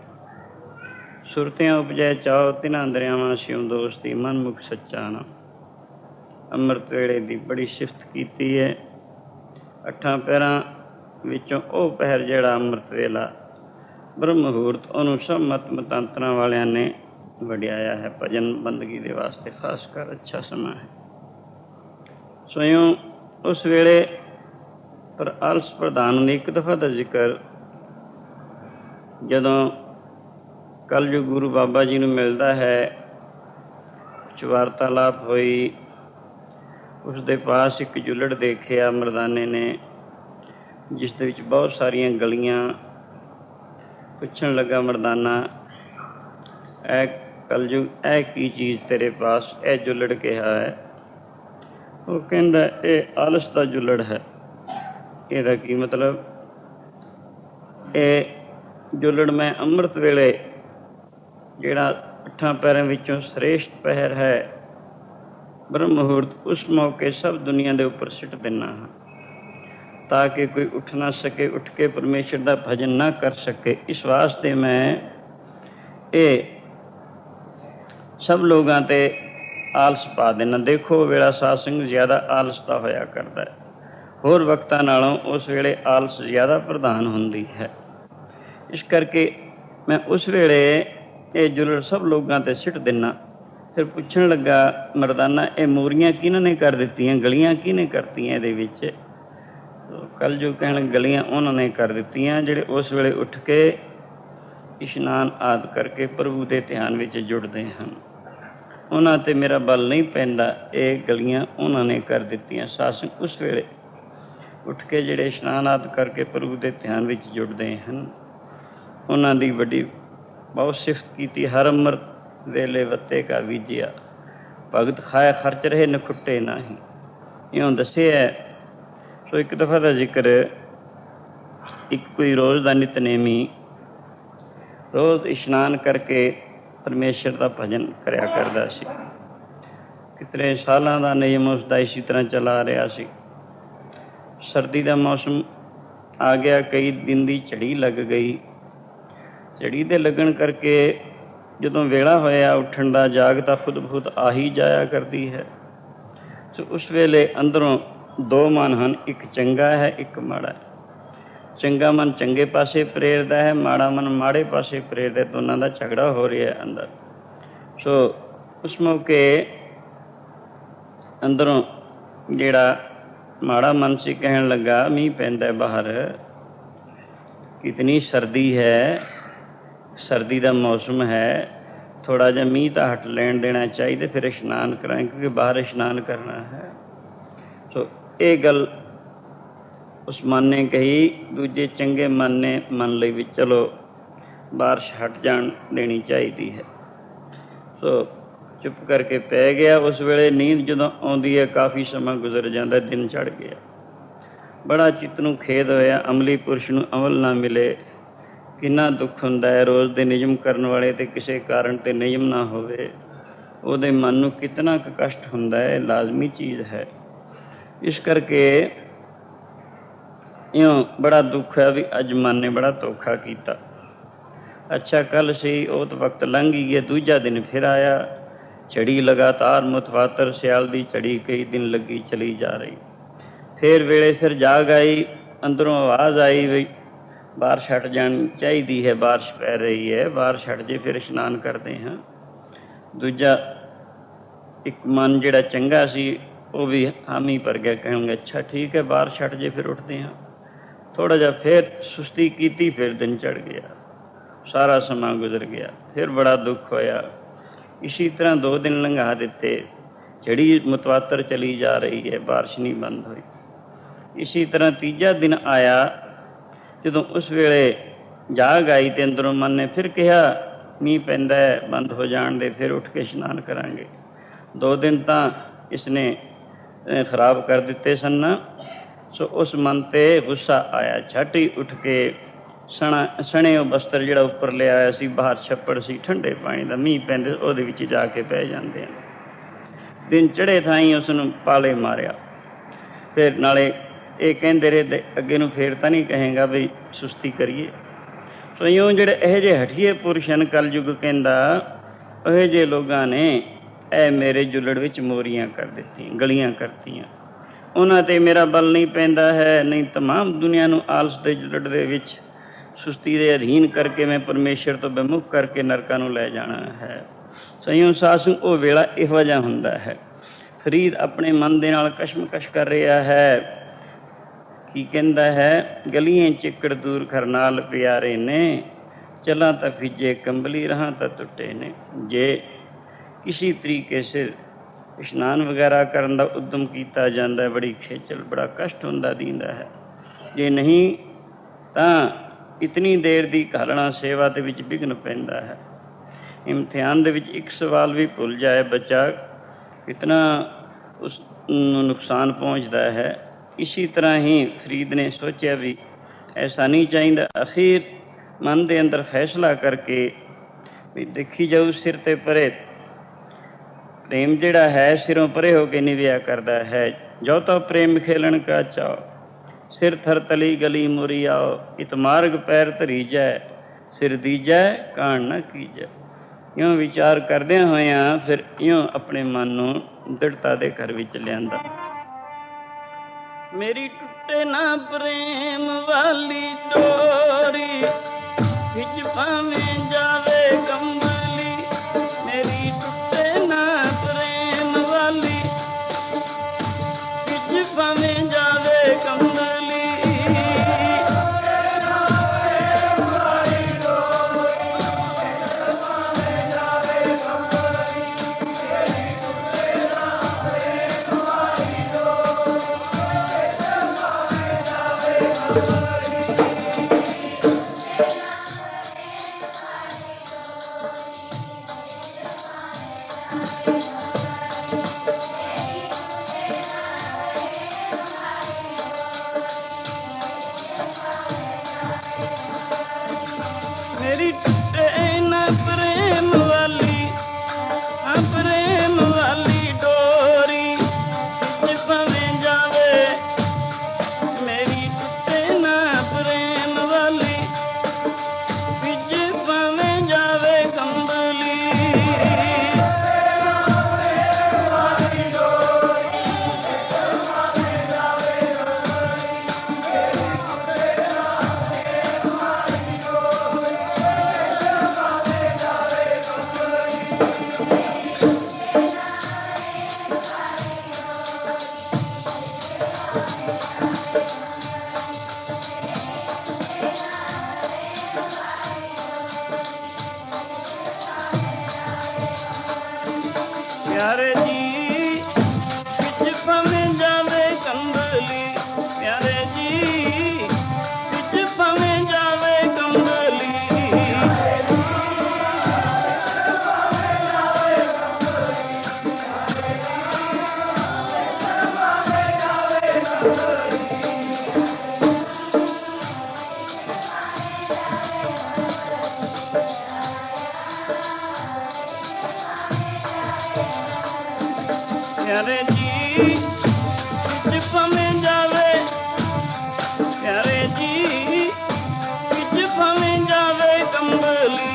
ਸੁਰਤਿਆਂ ਉਪਜੈ ਚਾਓ, ਤਿਨਾਂ ਦਰਿਆਵਾਂ ਸਿਉ ਦੋਸਤੀ, ਮਨ ਮੁਖ ਸੱਚਾ ਨਾ। ਅੰਮ੍ਰਿਤ ਵੇਲੇ ਦੀ ਬੜੀ ਸਿਫਤ ਕੀਤੀ ਹੈ। 8 ਪਹਿਰਾਂ ਵਿੱਚੋਂ ਉਹ ਪਹਿਰ ਜਿਹੜਾ ਅੰਮ੍ਰਿਤ ਵੇਲਾ ਬ੍ਰਹਮ ਮੁਹੂਰਤ, ਉਹਨੂੰ ਸਭ ਮਤ ਮਤਾਂਤਰਾਂ ਵਾਲਿਆਂ ਨੇ ਵਡਿਆਇਆ ਹੈ। ਭਜਨ ਬੰਦਗੀ ਦੇ ਵਾਸਤੇ ਖਾਸ ਕਰ ਅੱਛਾ ਸਮਾਂ ਹੈ। ਸੋਇਓ ਉਸ ਵੇਲੇ ਪਰ ਆਲਸ ਪ੍ਰਧਾਨ ਨੇ ਇੱਕ ਦਫਾ ਦਾ ਜ਼ਿਕਰ ਜਦੋਂ ਕਲਯੁਗ ਗੁਰੂ ਬਾਬਾ ਜੀ ਨੂੰ ਮਿਲਦਾ ਹੈ, ਕੁਛ ਵਾਰਤਾਲਾਪ ਹੋਈ। ਉਸਦੇ ਪਾਸ ਇੱਕ ਜੁੱਲੜ ਦੇਖਿਆ ਮਰਦਾਨੇ ਨੇ, ਜਿਸ ਦੇ ਵਿੱਚ ਬਹੁਤ ਸਾਰੀਆਂ ਗਲੀਆਂ। ਪੁੱਛਣ ਲੱਗਾ ਮਰਦਾਨਾ, ਇਹ ਕਲਯੁਗ, ਇਹ ਕੀ ਚੀਜ਼ ਤੇਰੇ ਪਾਸ, ਇਹ ਜੁੱਲੜ ਕਿਹਾ ਹੈ? ਉਹ ਕਹਿੰਦਾ ਇਹ ਆਲਸ ਦਾ ਜੁੱਲੜ ਹੈ। ਇਹਦਾ ਕੀ ਮਤਲਬ? ਇਹ ਜੁੱਲੜ ਮੈਂ ਅੰਮ੍ਰਿਤ ਵੇਲੇ, ਜਿਹੜਾ 8 ਪਹਿਰਾਂ ਵਿੱਚੋਂ ਸ੍ਰੇਸ਼ਟ ਪਹਿਰ ਹੈ ਬ੍ਰਹਮ ਮੁਹੂਰਤ, ਉਸ ਮੌਕੇ ਸਭ ਦੁਨੀਆ ਦੇ ਉੱਪਰ ਸਿੱਟ ਦਿੰਦਾ ਹਾਂ, ਤਾਂ ਕਿ ਕੋਈ ਉੱਠ ਨਾ ਸਕੇ, ਉੱਠ ਕੇ ਪਰਮੇਸ਼ਰ ਦਾ ਭਜਨ ਨਾ ਕਰ ਸਕੇ। ਇਸ ਵਾਸਤੇ ਮੈਂ ਇਹ ਸਭ ਲੋਕਾਂ 'ਤੇ ਆਲਸ ਪਾ ਦੇਣਾ। ਦੇਖੋ ਵੇਲਾ ਸਾਧ ਸੰਗਤ ਜ਼ਿਆਦਾ ਆਲਸ ਦਾ ਹੋਇਆ ਕਰਦਾ ਹੈ, ਹੋਰ ਵਕਤਾਂ ਨਾਲੋਂ ਉਸ ਵੇਲੇ ਆਲਸ ਜ਼ਿਆਦਾ ਪ੍ਰਧਾਨ ਹੁੰਦੀ ਹੈ। ਇਸ ਕਰਕੇ ਮੈਂ ਉਸ ਵੇਲੇ ਇਹ ਜੁਲੜ ਸਭ ਲੋਕਾਂ 'ਤੇ ਸਿੱਟ ਦਿੰਦਾ। ਫਿਰ ਪੁੱਛਣ ਲੱਗਾ ਮਰਦਾਨਾ, ਇਹ ਮੂਰੀਆਂ ਕਿਹਨਾਂ ਨੇ ਕਰ ਦਿੱਤੀਆਂ, ਗਲੀਆਂ ਕਿਹਨੇ ਕਰਤੀਆਂ ਇਹਦੇ ਵਿੱਚ? ਕਲਯੁਗ ਕਹਿਣ, ਗਲੀਆਂ ਉਹਨਾਂ ਨੇ ਕਰ ਦਿੱਤੀਆਂ ਜਿਹੜੇ ਉਸ ਵੇਲੇ ਉੱਠ ਕੇ ਇਸ਼ਨਾਨ ਆਦਿ ਕਰਕੇ ਪ੍ਰਭੂ ਦੇ ਧਿਆਨ ਵਿੱਚ ਜੁੜਦੇ ਹਨ। ਉਹਨਾਂ 'ਤੇ ਮੇਰਾ ਬਲ ਨਹੀਂ ਪੈਂਦਾ, ਇਹ ਗਲੀਆਂ ਉਹਨਾਂ ਨੇ ਕਰ ਦਿੱਤੀਆਂ। ਸਾਸੰਗ ਉਸ ਵੇਲੇ ਉੱਠ ਕੇ ਜਿਹੜੇ ਇਸ਼ਨਾਨ ਆਦਿ ਕਰਕੇ ਪ੍ਰਭੂ ਦੇ ਧਿਆਨ ਵਿੱਚ ਜੁੜਦੇ ਹਨ, ਉਹਨਾਂ ਦੀ ਵੱਡੀ ਬਹੁਤ ਸਿਫਤ ਕੀਤੀ। ਹਰ ਅੰਮ੍ਰਿਤ ਵੇਲੇ ਵੱਤੇ ਕਾ ਬੀਜਿਆ, ਭਗਤ ਖਾਏ ਖਰਚ ਰਹੇ ਨਖੁੱਟੇ ਨਾਹੀਂ, ਇਉਂ ਦੱਸਿਆ। ਸੋ ਇੱਕ ਦਫਾ ਦਾ ਜ਼ਿਕਰ, ਇੱਕ ਕੋਈ ਰੋਜ਼ ਦਾ ਨਿਤਨੇਮੀ ਰੋਜ਼ ਇਸ਼ਨਾਨ ਕਰਕੇ ਪਰਮੇਸ਼ਰ ਦਾ ਭਜਨ ਕਰਿਆ ਕਰਦਾ ਸੀ। ਕਿਤਨੇ ਸਾਲਾਂ ਦਾ ਨਿਯਮ ਉਸਦਾ ਇਸੀ ਤਰ੍ਹਾਂ ਚਲਾ ਰਿਹਾ ਸੀ। ਸਰਦੀ ਦਾ ਮੌਸਮ ਆ ਗਿਆ, ਕਈ ਦਿਨ ਦੀ ਝੜੀ ਲੱਗ ਗਈ। ਝੜੀ ਦੇ ਲੱਗਣ ਕਰਕੇ ਜਦੋਂ ਵੇਲਾ ਹੋਇਆ ਉੱਠਣ ਦਾ, ਜਾਗ ਤਾਂ ਖੁਦ ਬਖੁਦ ਆ ਹੀ ਜਾਇਆ ਕਰਦੀ ਹੈ। ਸੋ ਉਸ ਵੇਲੇ ਅੰਦਰੋਂ ਦੋ ਮਨ ਹਨ, ਇੱਕ ਚੰਗਾ ਹੈ, ਇੱਕ ਮਾੜਾ ਹੈ। ਚੰਗਾ ਮਨ ਚੰਗੇ ਪਾਸੇ ਪ੍ਰੇਰਦਾ ਹੈ, ਮਾੜਾ ਮਨ ਮਾੜੇ ਪਾਸੇ ਪ੍ਰੇਰਦਾ, ਦੋਨਾਂ ਦਾ ਝਗੜਾ ਹੋ ਰਿਹਾ ਹੈ ਅੰਦਰ। ਸੋ ਉਸ ਮੌਕੇ ਅੰਦਰੋਂ ਜਿਹੜਾ ਮਾੜਾ ਮਨ ਸੀ ਕਹਿਣ ਲੱਗਾ, ਮੀਂਹ ਪੈਂਦਾ ਬਾਹਰ, ਕਿਤਨੀ ਸਰਦੀ ਹੈ, ਸਰਦੀ ਦਾ ਮੌਸਮ ਹੈ, ਥੋੜ੍ਹਾ ਜਿਹਾ ਮੀਂਹ ਤਾਂ ਹਟ ਲੈਣ ਦੇਣਾ ਚਾਹੀਦਾ, ਫਿਰ ਇਸ਼ਨਾਨ ਕਰਾਂਗੇ ਕਿਉਂਕਿ ਬਾਹਰ ਇਸ਼ਨਾਨ ਕਰਨਾ ਹੈ। ਸੋ ਇਹ ਗੱਲ ਉਸ ਮਨ ਨੇ ਕਹੀ। ਦੂਜੇ ਚੰਗੇ ਮਨ ਨੇ ਮੰਨ ਲਈ ਵੀ ਚਲੋ ਬਾਰਿਸ਼ ਹਟ ਜਾਣ ਦੇਣੀ ਚਾਹੀਦੀ ਹੈ। ਸੋ ਚੁੱਪ ਕਰਕੇ ਪੈ ਗਿਆ। ਉਸ ਵੇਲੇ ਨੀਂਦ ਜਦੋਂ ਆਉਂਦੀ ਹੈ ਕਾਫੀ ਸਮਾਂ ਗੁਜ਼ਰ ਜਾਂਦਾ, ਦਿਨ ਚੜ੍ਹ ਗਿਆ। ਬੜਾ ਚਿੱਤ ਨੂੰ ਖੇਦ ਹੋਇਆ, ਅਮਲੀ ਪੁਰਸ਼ ਨੂੰ ਅਮਲ ਨਾ ਮਿਲੇ, ਕਿੰਨਾ ਦੁੱਖ ਹੁੰਦਾ ਹੈ। ਰੋਜ਼ ਦੇ ਨਿਯਮ ਕਰਨ ਵਾਲੇ ਤੇ ਕਿਸੇ ਕਾਰਨ ਤੇ ਨਿਯਮ ਨਾ ਹੋਵੇ, ਉਹਦੇ ਮਨ ਨੂੰ ਕਿਤਨਾ ਕੁ ਕਸ਼ਟ ਹੁੰਦਾ ਹੈ, ਲਾਜ਼ਮੀ ਚੀਜ਼ ਹੈ। ਇਸ ਕਰਕੇ ਇਉਂ ਬੜਾ ਦੁੱਖ ਹੈ ਵੀ ਅੱਜ ਮਨ ਨੇ ਬੜਾ ਧੋਖਾ ਕੀਤਾ। ਅੱਛਾ ਕੱਲ੍ਹ ਸੀ, ਉਹ ਤਾਂ ਵਕਤ ਲੰਘ ਹੀ ਗਿਆ। ਦੂਜਾ ਦਿਨ ਫਿਰ ਆਇਆ, ਝੜੀ ਲਗਾਤਾਰ ਮੁਤਵਾਤਰ ਸਿਆਲ ਦੀ ਝੜੀ ਕਈ ਦਿਨ ਲੱਗੀ ਚਲੀ ਜਾ ਰਹੀ। ਫਿਰ ਵੇਲੇ ਸਿਰ ਜਾਗ ਆਈ, ਅੰਦਰੋਂ ਆਵਾਜ਼ ਆਈ ਵੀ ਬਾਰਿਸ਼ ਹਟ ਜਾਣੀ ਚਾਹੀਦੀ ਹੈ, ਬਾਰਿਸ਼ ਪੈ ਰਹੀ ਹੈ, ਬਾਰਿਸ਼ ਹਟ ਜੇ ਫਿਰ ਇਸ਼ਨਾਨ ਕਰਦੇ ਹਾਂ। ਦੂਜਾ ਇੱਕ ਮਨ ਜਿਹੜਾ ਚੰਗਾ ਸੀ ਉਹ ਵੀ ਹਾਮੀ ਭਰ ਗਿਆ, ਕਹਿਣਗੇ ਅੱਛਾ ਠੀਕ ਹੈ ਬਾਰਿਸ਼ ਹਟ ਜੇ ਫਿਰ ਉੱਠਦੇ ਹਾਂ। ਥੋੜ੍ਹਾ ਜਿਹਾ ਫਿਰ ਸੁਸਤੀ ਕੀਤੀ, ਫਿਰ ਦਿਨ ਚੜ੍ਹ ਗਿਆ, ਸਾਰਾ ਸਮਾਂ ਗੁਜ਼ਰ ਗਿਆ। ਫਿਰ ਬੜਾ ਦੁੱਖ ਹੋਇਆ। ਇਸੀ ਤਰ੍ਹਾਂ 2 ਦਿਨ ਲੰਘਾ ਦਿੱਤੇ, ਝੜੀ ਮੁਤਵਾਤਰ ਚਲੀ ਜਾ ਰਹੀ ਹੈ, ਬਾਰਿਸ਼ ਨਹੀਂ ਬੰਦ ਹੋਈ। ਇਸੀ ਤਰ੍ਹਾਂ ਤੀਜਾ ਦਿਨ ਆਇਆ, ਜਦੋਂ ਉਸ ਵੇਲੇ ਜਾਗ ਆਈ ਤੇ ਅੰਦਰੋਂ ਮਨ ਨੇ ਫਿਰ ਕਿਹਾ ਮੀਂਹ ਪੈਂਦਾ ਹੈ, ਬੰਦ ਹੋ ਜਾਣ ਦੇ, ਫਿਰ ਉੱਠ ਕੇ ਇਸ਼ਨਾਨ ਕਰਾਂਗੇ। 2 ਦਿਨ ਤਾਂ ਇਸਨੇ ਖਰਾਬ ਕਰ ਦਿੱਤੇ ਸਨ। ਸੋ ਉਸ ਮਨ 'ਤੇ ਗੁੱਸਾ ਆਇਆ, ਝੱਟ ਹੀ ਉੱਠ ਕੇ ਸਣੇ ਉਹ ਬਸਤਰ ਜਿਹੜਾ ਉੱਪਰ ਲਿਆਇਆ ਸੀ, ਬਾਹਰ ਛੱਪੜ ਸੀ ਠੰਡੇ ਪਾਣੀ ਦਾ, ਮੀਂਹ ਪੈਂਦੇ ਉਹਦੇ ਵਿੱਚ ਜਾ ਕੇ ਪੈ ਜਾਂਦੇ ਹਨ। ਦਿਨ ਚੜ੍ਹੇ ਥਾਈਂ ਉਸ ਨੂੰ ਪਾਲੇ ਮਾਰਿਆ। ਫਿਰ ਨਾਲੇ ਇਹ ਕਹਿੰਦੇ ਰਹੇ ਅੱਗੇ ਨੂੰ ਫੇਰ ਤਾਂ ਨਹੀਂ ਕਹੇਗਾ ਵੀ ਸੁਸਤੀ ਕਰੀਏ। ਸੋ ਇਉਂ ਜਿਹੜੇ ਇਹੋ ਜਿਹੇ ਹਠੀਏ ਪੁਰਸ਼ ਹਨ, ਕਲਯੁੱਗ ਕਹਿੰਦਾ ਇਹੋ ਜਿਹੇ ਲੋਕਾਂ ਨੇ ਇਹ ਮੇਰੇ ਜੁੱਲੜ ਵਿੱਚ ਮੋਰੀਆਂ ਕਰ ਦਿੱਤੀਆਂ, ਗਲੀਆਂ ਕਰਤੀਆਂ। ਉਹਨਾਂ 'ਤੇ ਮੇਰਾ ਬਲ ਨਹੀਂ ਪੈਂਦਾ ਹੈ, ਨਹੀਂ ਤਮਾਮ ਦੁਨੀਆ ਨੂੰ ਆਲਸ ਦੇ ਜੁੱਲੜ ਦੇ ਵਿੱਚ ਸੁਸਤੀ ਦੇ ਅਧੀਨ ਕਰਕੇ ਮੈਂ ਪਰਮੇਸ਼ਰ ਤੋਂ ਬੇਮੁਖ ਕਰਕੇ ਨਰਕਾਂ ਨੂੰ ਲੈ ਜਾਣਾ ਹੈ। ਸਈਓ ਸਾਸੂ ਉਹ ਵੇਲਾ ਇਹੋ ਜਿਹਾ ਹੁੰਦਾ ਹੈ। ਫਰੀਦ ਆਪਣੇ ਮਨ ਦੇ ਨਾਲ ਕਸ਼ਮਕਸ਼ ਕਰ ਰਿਹਾ ਹੈ। ਕੀ ਕਹਿੰਦਾ ਹੈ, ਗਲੀਆਂ ਚਿੱਕੜ ਦੂਰ ਕਰਨਾਲ ਪਿਆਰੇ ਨੇ, ਚਲਾਂ ਤਾਂ ਭਿੱਜੇ ਕੰਬਲੀ ਰਹਾਂ ਤਾਂ ਟੁੱਟੇ ਨੇ। ਜੇ ਕਿਸੇ ਤਰੀਕੇ ਸਿਰ ਇਸ਼ਨਾਨ ਵਗੈਰਾ ਕਰਨ ਦਾ ਉਦਮ ਕੀਤਾ ਜਾਂਦਾ, ਬੜੀ ਖੇਚਲ ਬੜਾ ਕਸ਼ਟ ਹੁੰਦਾ ਦੀਂਦਾ ਹੈ। ਜੇ ਨਹੀਂ ਤਾਂ ਇਤਨੀ ਦੇਰ ਦੀ ਘਾਲਣਾ ਸੇਵਾ ਦੇ ਵਿੱਚ ਵਿਘਨ ਪੈਂਦਾ ਹੈ। ਇਮਤਿਹਾਨ ਦੇ ਵਿੱਚ ਇੱਕ ਸਵਾਲ ਵੀ ਭੁੱਲ ਜਾਏ ਬੱਚਾ, ਕਿਤਨਾ ਉਸ ਨੂੰ ਨੁਕਸਾਨ ਪਹੁੰਚਦਾ ਹੈ। ਇਸੀ ਤਰ੍ਹਾਂ ਹੀ ਫਰੀਦ ਨੇ ਸੋਚਿਆ ਵੀ ਐਸਾ ਨਹੀਂ ਚਾਹੀਦਾ। ਅਖੀਰ ਮਨ ਦੇ ਅੰਦਰ ਫੈਸਲਾ ਕਰਕੇ ਵੀ ਦੇਖੀ ਜਾਊ, ਸਿਰ 'ਤੇ ਪਰੇ ਪ੍ਰੇਮ ਜਿਹੜਾ ਹੈ ਸਿਰੋਂ ਪਰੇ ਹੋ ਕੇ ਨਿਵਿਆ ਕਰਦਾ ਹੈ। ਜੋ ਤਾਂ ਪ੍ਰੇਮ ਖੇਲਣ ਕਾ ਚਾਓ, ਸਿਰ ਥਰ ਤਲੀ ਗਲੀ ਮੁਰੀ ਆਓ, ਇਤ ਮਾਰਗ ਪੈਰ ਧਰੀ ਜੈ, ਸਿਰ ਦੀਜੈ ਕਾਣ ਨਾ ਕੀਜੈ। ਇਉਂ ਵਿਚਾਰ ਕਰਦਿਆਂ ਹੋਇਆਂ ਫਿਰ ਇਉਂ ਆਪਣੇ ਮਨ ਨੂੰ ਦ੍ਰਿੜਤਾ ਦੇ ਘਰ ਵਿੱਚ ਲਿਆਂਦਾ। ਮੇਰੀ ਟੁੱਟੇ ਨਾ ਪ੍ਰੇਮ ਵਾਲੀ ਡੋਰੀ, ਖਿੱਚ ਭਾਵੇਂ ਜਾਵੇ ਕੰਬਲੀ। ਮੇਰੀ ਟੁੱਟੇ ਨਾ ਪ੍ਰੇਮ ਵਾਲੀ, ਖਿੱਚ ਭਾਵੇਂ ਜਾਵੇ ਕੰਬਲੀ। प्यारे जी किच भावें जावे, प्यारे जी किच भावें जावे कंबली।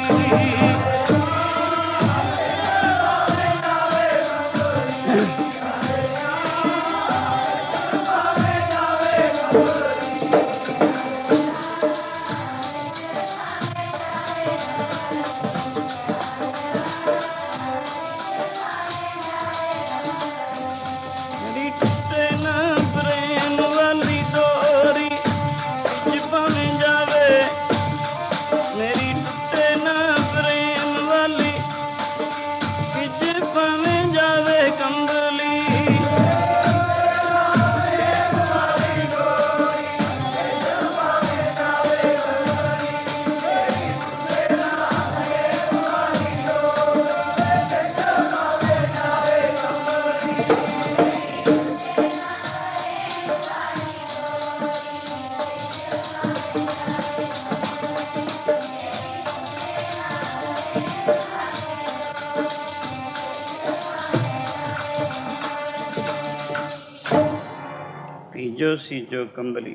तीजो सीजो कंबली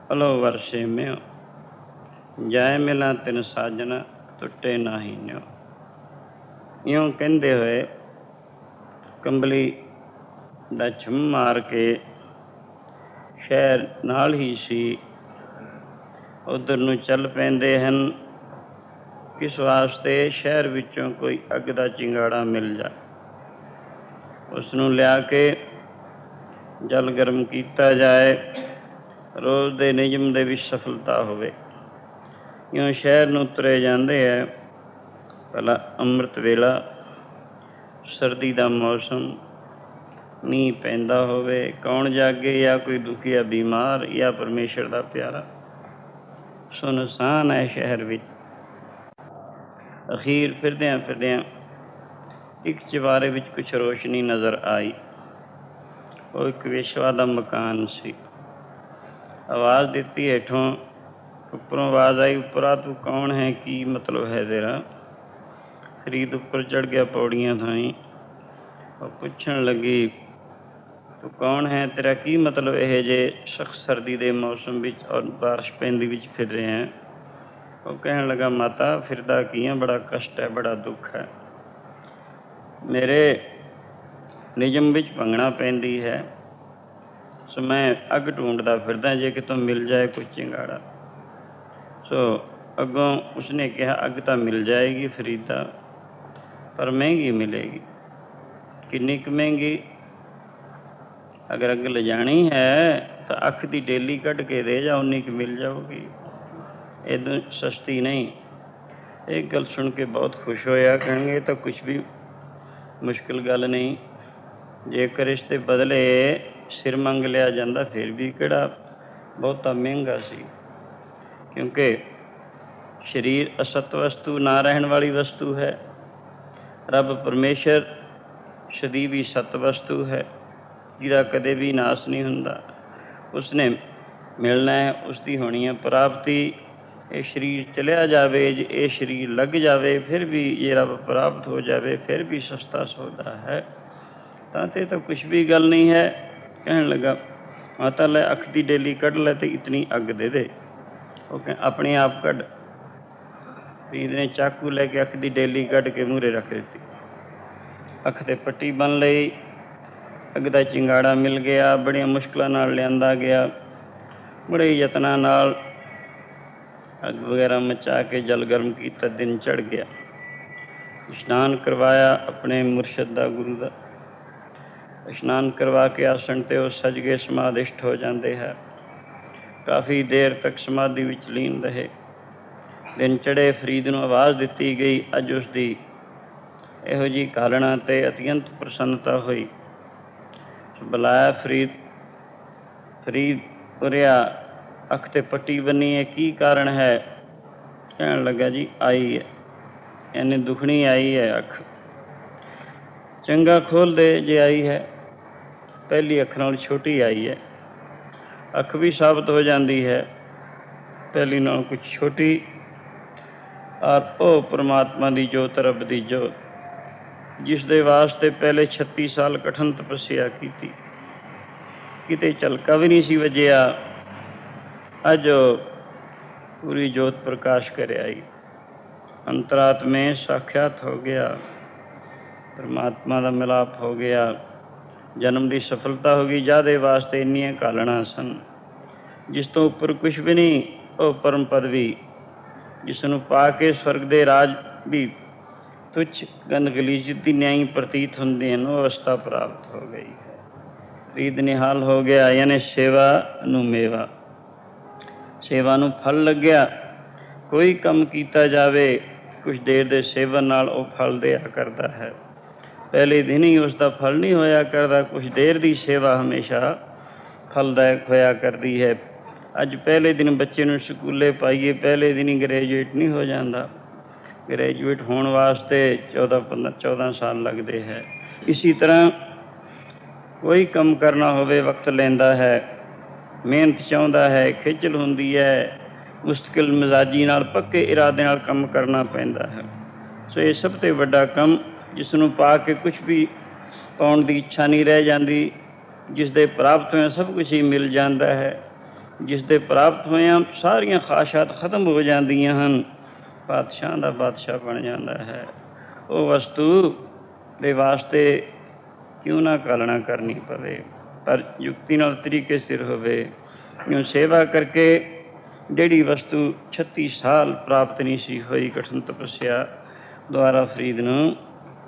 पलो वर्षे में जाए मिला तिन साजना टुटे नाही न्यो। इयों कहते हुए कंबली दा छम मार के शहर नाल ही सी उधर नूं चल पैंदे हन। किस वास्ते? शहर विचों कोई अग दा चिंगाड़ा मिल जाए, उसनूं लिया के जल गर्म किया जाए, रोज़ दे नियम दे विच सफलता होवे। इयों शहर नूं तुरे जांदे है। भला अमृत वेला, सर्दी दा मौसम, मींह पैंदा होवे, कौन जागे? या कोई दुखिया बीमार या परमेश्वर दा प्यारा। सुनसान है शहर विच। अखीर फिरदियां फिरदियां एक चबारे विच कुछ रोशनी नज़र आई। वो एक वेश्या दा मकान सी। आवाज़ दिती हेठों, उपरों आवाज़ आई, उपरा तू कौन है, की मतलब है तेरा? फरीद उपर चढ़ गया पौड़ियां थाई और पुछण लगी, तू कौन है, तेरा की मतलब यह जे सख्त सर्दी दे मौसम विच और बारिश पैंदी विच फिर रहे हैं? वो कहन लगा, माता फिरदा की है, बड़ा कष्ट है, बड़ा दुख है। मेरे निजम विच भंगना पैंदी है, सो मैं अग ढूंढदा फिरदा, जे कि तो मिल जाए कुछ चिंगाड़ा। सो अगों उसने कहा, अग तो मिल जाएगी फरीदा, पर महंगी मिलेगी। किन्नी क महंगी? अगर अग ले जानी है तो अख की डेली कट के दे जा, उन्नी की मिल जाओगी, इदों सस्ती नहीं। एक गल सुन के बहुत खुश होया। कहेंगे तो कुछ भी मुश्किल गल नहीं, जेकर इसके बदले सिर मंग लिया जाता फिर भी किहड़ा बहुता महंगा सी। क्योंकि शरीर असत वस्तु, ना रहन वाली वस्तु है। रब परमेश्वर सदी भी सत वस्तु है, जिहदा कदे भी नाश नहीं हुंदा। उसने मिलना है, उसकी होनी है प्राप्ति। ये शरीर चलिया जाए, जे ये शरीर लग जाए, फिर भी ये रब प्राप्त हो जाए, फिर भी सस्ता सौदा है। ताते तो कुछ भी गल नहीं है। कहने लगा, माता ले अख की डेली कढ़ ले तो इतनी अग दे दे। वो कह अपने आप कढ़। फरीद ने चाकू लैके अख की डेली कढ़ के मूहरे रख दी। अख ते पट्टी बन लई। अग दा चिंगाड़ा मिल गया, बड़िया मुश्किलों नाल लियांदा गया। बड़े यत्नां नाल अग वगैरह मचा के जल गर्म किया। दिन चढ़ गया। इशनान करवाया अपने मुर्शद दा, गुरु दा। इशनान करवा के आसन ते वो सज गए, समाधिष्ट हो जाते हैं। काफ़ी देर तक समाधि विच लीन रहे। दिन चढ़े, फरीद नूं आवाज़ दिती गई। अज उसकी इहो जी घालना ते अत्यंत प्रसन्नता हुई। बुलाया फरीद। फरीद उरिया, अख ते पट्टी बनी है, की कारण है? कहन लगा, जी आई है, यानी दुखनी आई है अख। चंगा खोल दे जे आई है। ਪਹਿਲੀ ਅੱਖ ਨਾਲ ਛੋਟੀ ਆਈ ਹੈ। ਅੱਖ ਵੀ ਸਾਬਤ ਹੋ ਜਾਂਦੀ ਹੈ ਪਹਿਲੀ ਨਾਲੋਂ ਕੁਝ ਛੋਟੀ। ਔਰ ਉਹ ਪਰਮਾਤਮਾ ਦੀ ਜੋਤ, ਰੱਬ ਦੀ ਜੋਤ, ਜਿਸ ਦੇ ਵਾਸਤੇ ਪਹਿਲੇ 36 ਸਾਲ ਕਠਨ ਤਪੱਸਿਆ ਕੀਤੀ, ਕਿਤੇ ਝਲਕਾ ਵੀ ਨਹੀਂ ਸੀ ਵੱਜਿਆ। ਅੱਜ ਪੂਰੀ ਜੋਤ ਪ੍ਰਕਾਸ਼ ਕਰ ਆਈ। ਅੰਤਰਾਤਮੇ ਸਾਖਿਆਤ ਹੋ ਗਿਆ, ਪਰਮਾਤਮਾ ਦਾ ਮਿਲਾਪ ਹੋ ਗਿਆ, ਜਨਮ ਦੀ ਸਫਲਤਾ ਹੋ ਗਈ। ਜਿਹਦੇ ਵਾਸਤੇ ਇੰਨੀਆਂ ਘਾਲਣਾ ਸਨ, ਜਿਸ ਤੋਂ ਉੱਪਰ ਕੁਛ ਵੀ ਨਹੀਂ, ਉਹ ਪਰਮ ਪਦਵੀ, ਜਿਸ ਨੂੰ ਪਾ ਕੇ ਸਵਰਗ ਦੇ ਰਾਜ ਵੀ ਤੁੱਛ ਗੰਦਗਲੀਜ ਦੀ ਨਿਆਈ ਪ੍ਰਤੀਤ ਹੁੰਦੇ ਹਨ, ਉਹ ਅਵਸਥਾ ਪ੍ਰਾਪਤ ਹੋ ਗਈ ਹੈ। ਰੀਦ ਨਿਹਾਲ ਹੋ ਗਿਆ, ਯਾਨੀ ਸੇਵਾ ਨੂੰ ਮੇਵਾ, ਸੇਵਾ ਨੂੰ ਫਲ ਲੱਗਿਆ। ਕੋਈ ਕੰਮ ਕੀਤਾ ਜਾਵੇ, ਕੁਛ ਦੇਰ ਦੇ ਸੇਵਨ ਨਾਲ ਉਹ ਫਲ ਦਿਆ ਕਰਦਾ ਹੈ। ਪਹਿਲੇ ਦਿਨ ਹੀ ਉਸ ਦਾ ਫਲ ਨਹੀਂ ਹੋਇਆ ਕਰਦਾ, ਕੁਛ ਦੇਰ ਦੀ ਸੇਵਾ ਹਮੇਸ਼ਾ ਫਲਦਾਇਕ ਹੋਇਆ ਕਰਦੀ ਹੈ। ਅੱਜ ਪਹਿਲੇ ਦਿਨ ਬੱਚੇ ਨੂੰ ਸਕੂਲੇ ਪਾਈਏ, ਪਹਿਲੇ ਦਿਨ ਹੀ ਗ੍ਰੈਜੂਏਟ ਨਹੀਂ ਹੋ ਜਾਂਦਾ। ਗ੍ਰੈਜੂਏਟ ਹੋਣ ਵਾਸਤੇ 14 ਸਾਲ ਲੱਗਦੇ ਹੈ। ਇਸੀ ਤਰ੍ਹਾਂ ਕੋਈ ਕੰਮ ਕਰਨਾ ਹੋਵੇ ਵਕਤ ਲੈਂਦਾ ਹੈ, ਮਿਹਨਤ ਚਾਹੁੰਦਾ ਹੈ, ਖੇਚਲ ਹੁੰਦੀ ਹੈ, ਮੁਸ਼ਕਿਲ ਮਿਜ਼ਾਜੀ ਨਾਲ, ਪੱਕੇ ਇਰਾਦੇ ਨਾਲ ਕੰਮ ਕਰਨਾ ਪੈਂਦਾ ਹੈ। ਸੋ ਇਹ ਸਭ ਤੋਂ ਵੱਡਾ ਕੰਮ, ਜਿਸ ਨੂੰ ਪਾ ਕੇ ਕੁਛ ਵੀ ਪਾਉਣ ਦੀ ਇੱਛਾ ਨਹੀਂ ਰਹਿ ਜਾਂਦੀ, ਜਿਸ ਦੇ ਪ੍ਰਾਪਤ ਹੋਇਆ ਸਭ ਕੁਛ ਹੀ ਮਿਲ ਜਾਂਦਾ ਹੈ, ਜਿਸ ਦੇ ਪ੍ਰਾਪਤ ਹੋਇਆਂ ਸਾਰੀਆਂ ਖਾਹਿਸ਼ਾਤ ਖਤਮ ਹੋ ਜਾਂਦੀਆਂ ਹਨ, ਬਾਦਸ਼ਾਹ ਦਾ ਬਾਦਸ਼ਾਹ ਬਣ ਜਾਂਦਾ ਹੈ। ਉਹ ਵਸਤੂ ਦੇ ਵਾਸਤੇ ਕਿਉਂ ਨਾ ਕਾਲਣਾ ਕਰਨੀ ਪਵੇ, ਪਰ ਯੁਕਤੀ ਨਾਲ ਤਰੀਕੇ ਸਿਰ ਹੋਵੇ। ਕਿਉਂ ਸੇਵਾ ਕਰਕੇ ਜਿਹੜੀ ਵਸਤੂ 36 ਸਾਲ ਪ੍ਰਾਪਤ ਨਹੀਂ ਸੀ ਹੋਈ ਕਠਨ ਤਪੱਸਿਆ ਦੁਆਰਾ, ਫਰੀਦ ਨੂੰ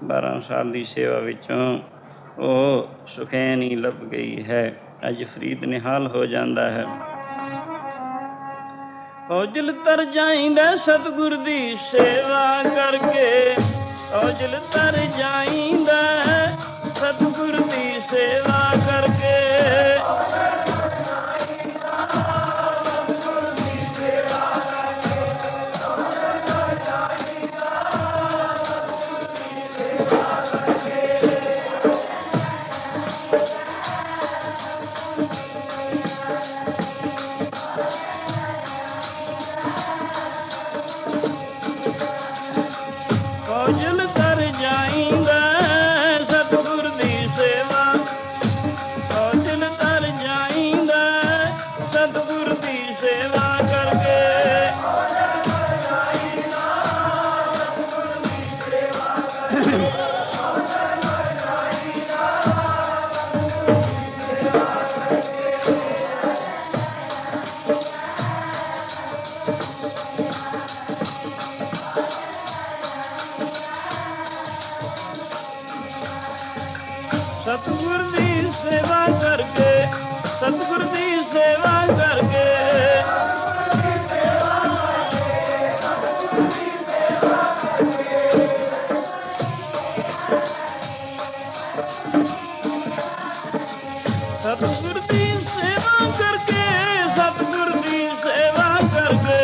12 ਸਾਲ ਦੀ ਸੇਵਾ ਵਿੱਚੋਂ ਉਹ ਸੁਖੈਨ ਹੀ ਲੱਭ ਗਈ ਹੈ। ਅੱਜ ਫਰੀਦ ਨਿਹਾਲ ਹੋ ਜਾਂਦਾ ਹੈ। ਔਜਲ ਤਰ ਜਾਈਂਦਾ ਸਤਿਗੁਰ ਦੀ ਸੇਵਾ ਕਰਕੇ, ਔਜਲ ਤਰ ਜਾਈਂਦਾ ਸਤਿਗੁਰ ਦੀ ਸੇਵਾ ਕਰਕੇ। ਔਜਲ ਤਰ ਜਾਈਂਦਾ ਸਤਿਗੁਰ ਦੀ ਸੇਵਾ, ਔਜਲ ਤਰ ਜਾਈਂਦਾ ਸਤਿਗੁਰ ਦੀ ਸੇਵਾ ਕਰਕੇ। ਸਤਿਗੁਰ ਦੀ ਸੇਵਾ ਕਰਕੇ, ਸਤਿਗੁਰ ਦੀ ਸੇਵਾ ਕਰਕੇ। ਸਤਿਗੁਰ ਦੀ ਸੇਵਾ ਕਰਕੇ, ਸਤਿਗੁਰ ਦੀ ਸੇਵਾ ਕਰਕੇ।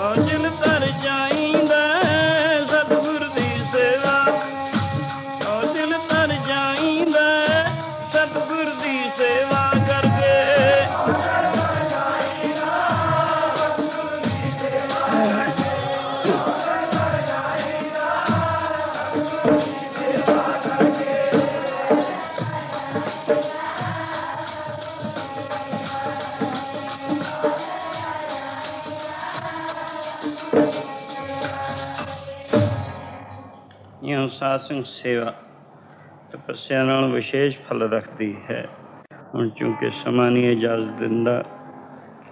ਔਜਲ ਤਰ ਜਾਈਂਦਾ ਸਤਿਗੁਰ ਦੀ ਸੇਵਾ, ਔਜਲ ਤਰ ਜਾਈਂਦਾ ਸਤਿਗੁਰ ਦੀ ਸੇਵਾ ਕਰਕੇ। ਸਾਧ ਸੰਗ ਸੇਵਾ ਤਪੱਸਿਆ ਨਾਲ ਵਿਸ਼ੇਸ਼ ਫਲ ਰੱਖਦੀ ਹੈ। ਹੁਣ ਚੂੰਕਿ ਸਮਾਂ ਨਹੀਂ ਇਜਾਜ਼ਤ ਦਿੰਦਾ,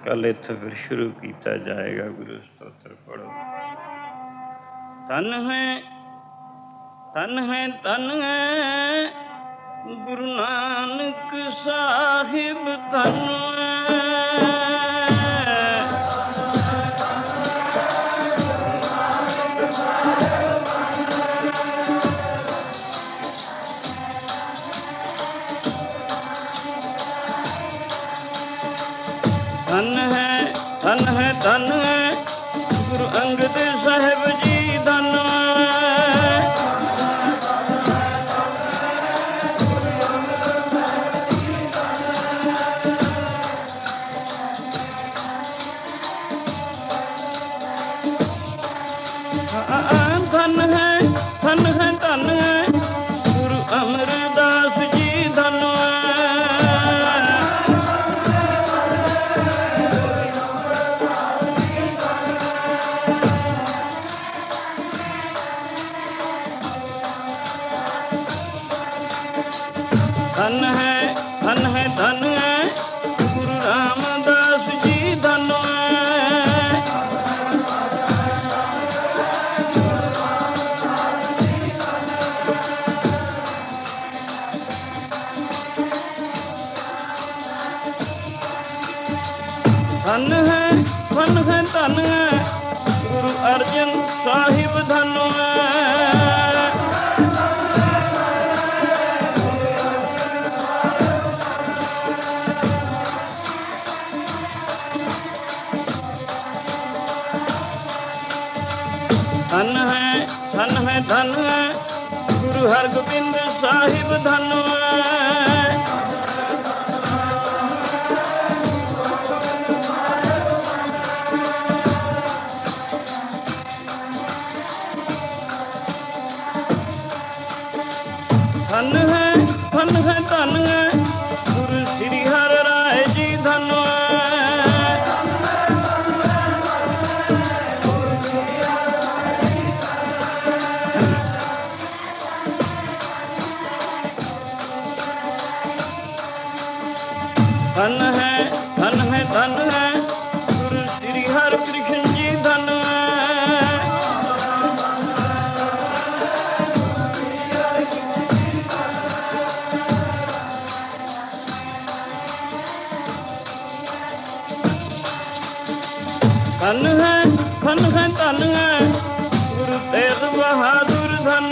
ਕੱਲ੍ਹ ਇੱਥੇ ਫਿਰ ਸ਼ੁਰੂ ਕੀਤਾ ਜਾਏਗਾ। ਗੁਰੂ ਸਤੋਤਰ ਪੜ੍ਹੋ। ਧਨ ਹੈ, ਧਨ ਹੈ, ਧਨ ਹੈ ਗੁਰੂ ਨਾਨਕ ਸਾਹਿਬ, ਧਨ ਧਨ ਹੈ, धन है गुरु अंगद साहिब जी धन धन है गुरु अमरदास जी धन धन है गुरु रामदास जी धन धन है गुरु अर्जन साहिब धन धन है गुरु हरगोबिंद साहिब धन धन है गुरु श्री हर राय जी धन धन है गुरु श्री हर कृष्ण जी धन धन है गुरु तेग बहादुर धन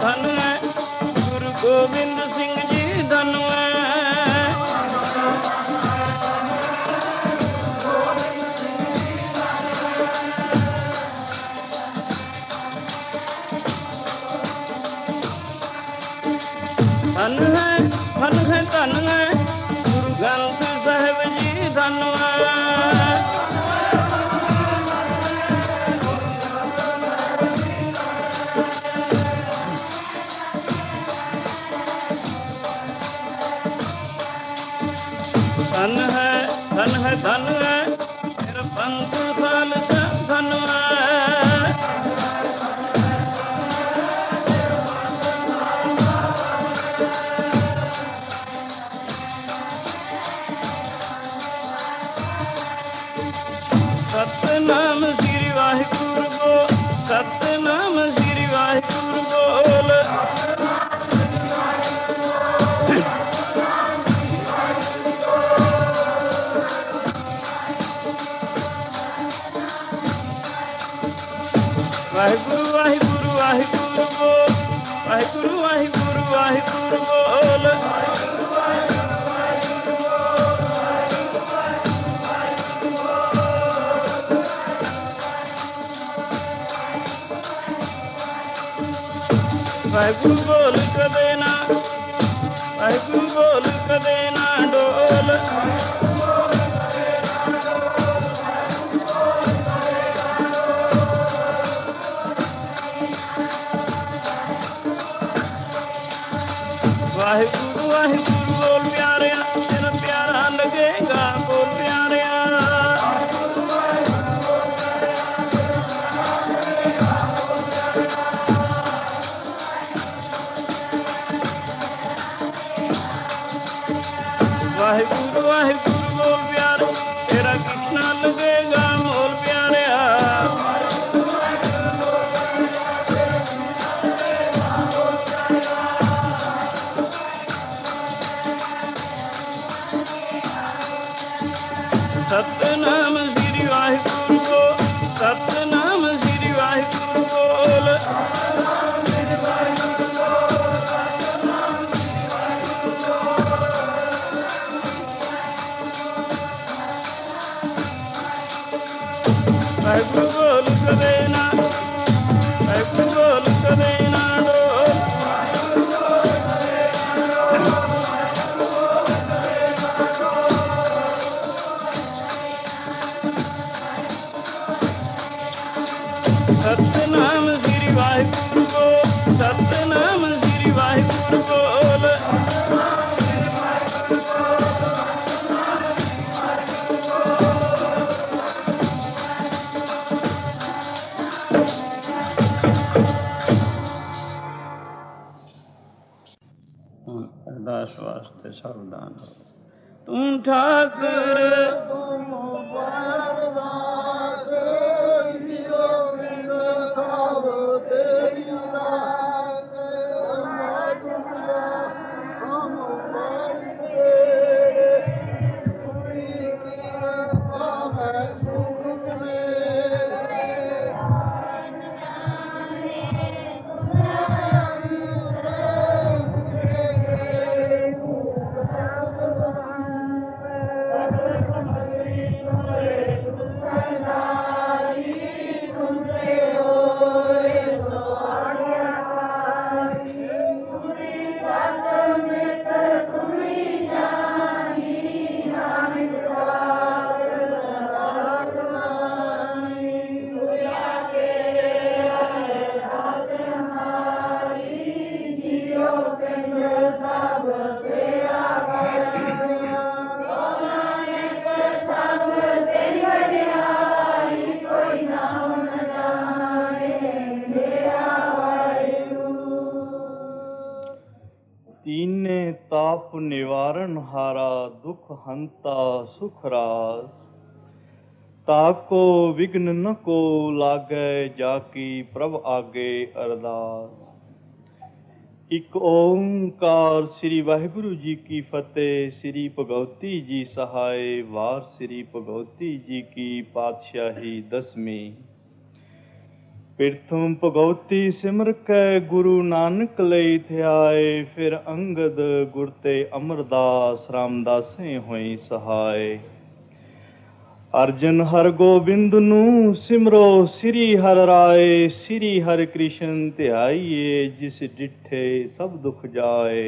धन है गुरु गोविंद सिंह जी धन धन है गुरु ग्रंथ साहिब जी धन धन है मेरा पंथ खालसा धन सतनाम श्री वाहिगुरु बोल सतनाम श्री वाहिगुरु बोल वाहिगुरु वाहिगुरु वाहिगुरु बोल वाहिगुरु वाहिगुरु वाहिगुरु बोल वाहिगुरु बोल कदे ना वाहिगुरु बोल कदे ना डोल वाहिगुरु वाहिगुरु बोल प्यारे तेरा प्यारा लगेगा बोल प्यारे वाहिगुरु वाहिगुरु बोल प्यारे तेरा कितना लगेगा बोल प्यारे सतनाम श्री वाहिगुरु ਵਾਹਿਗੁਰੂ ਬੋਲ ਕਦੇ ਨਾ, ਵਾਹਿਗੁਰੂ ਬੋਲ ਕਦੇ ਨਾ ਡੋਲ। ਸਤਿਨਾਮ ਸ੍ਰੀ ਵਾਹਿਗੁਰੂ ਬੋਲ, ਸਤਿਨਾਮ ਸ੍ਰੀ ਵਾਹਿਗੁਰੂ ਬੋਲ। ਅਰਦਾਸ ਵਾਸਤੇ ਸਾਵਧਾਨ ਹੋ। ਤੂੰ ਠਾਕੁਰ तीने ताप निवारण हारा दुख हंता सुख रास। ताको विघ्न न को लागै जाकी प्रभ आगे अरदास। एक ओंकार श्री वाहिगुरु जी की फतेह। श्री भगवती जी सहाय। वार श्री भगवती जी की पातशाही दसवीं। प्रथम भगवती सिमर कै गुरु नानक लई ध्याए। फिर अंगद गुर ते अमरदास रामदासें होई सहाय। अर्जन हर गोबिंद नू सिमरो श्री हर राय। श्री हर कृष्ण ध्याइए जिस डिठे सब दुख जाए।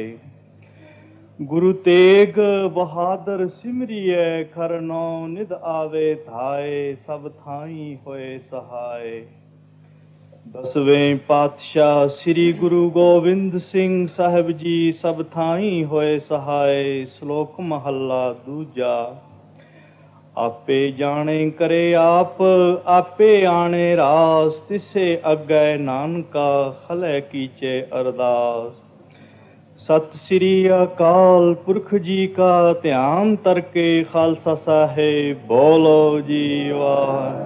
गुरु तेग बहादुर सिमरिए खर नौ निध आवे धाए। सब थाई होए सहाय। दसवें पातशाह श्री गुरु गोबिंद सिंह साहिब जी सब थाई होए सहाय। श्लोक महला दूजा। आपे जाने करे आप आपे आने रास। तिसे अगै नानका खलै कीचे अरदास। सत श्री अकाल पुरख जी का ध्यान तरके खालसा साहेब बोलो जी वाह।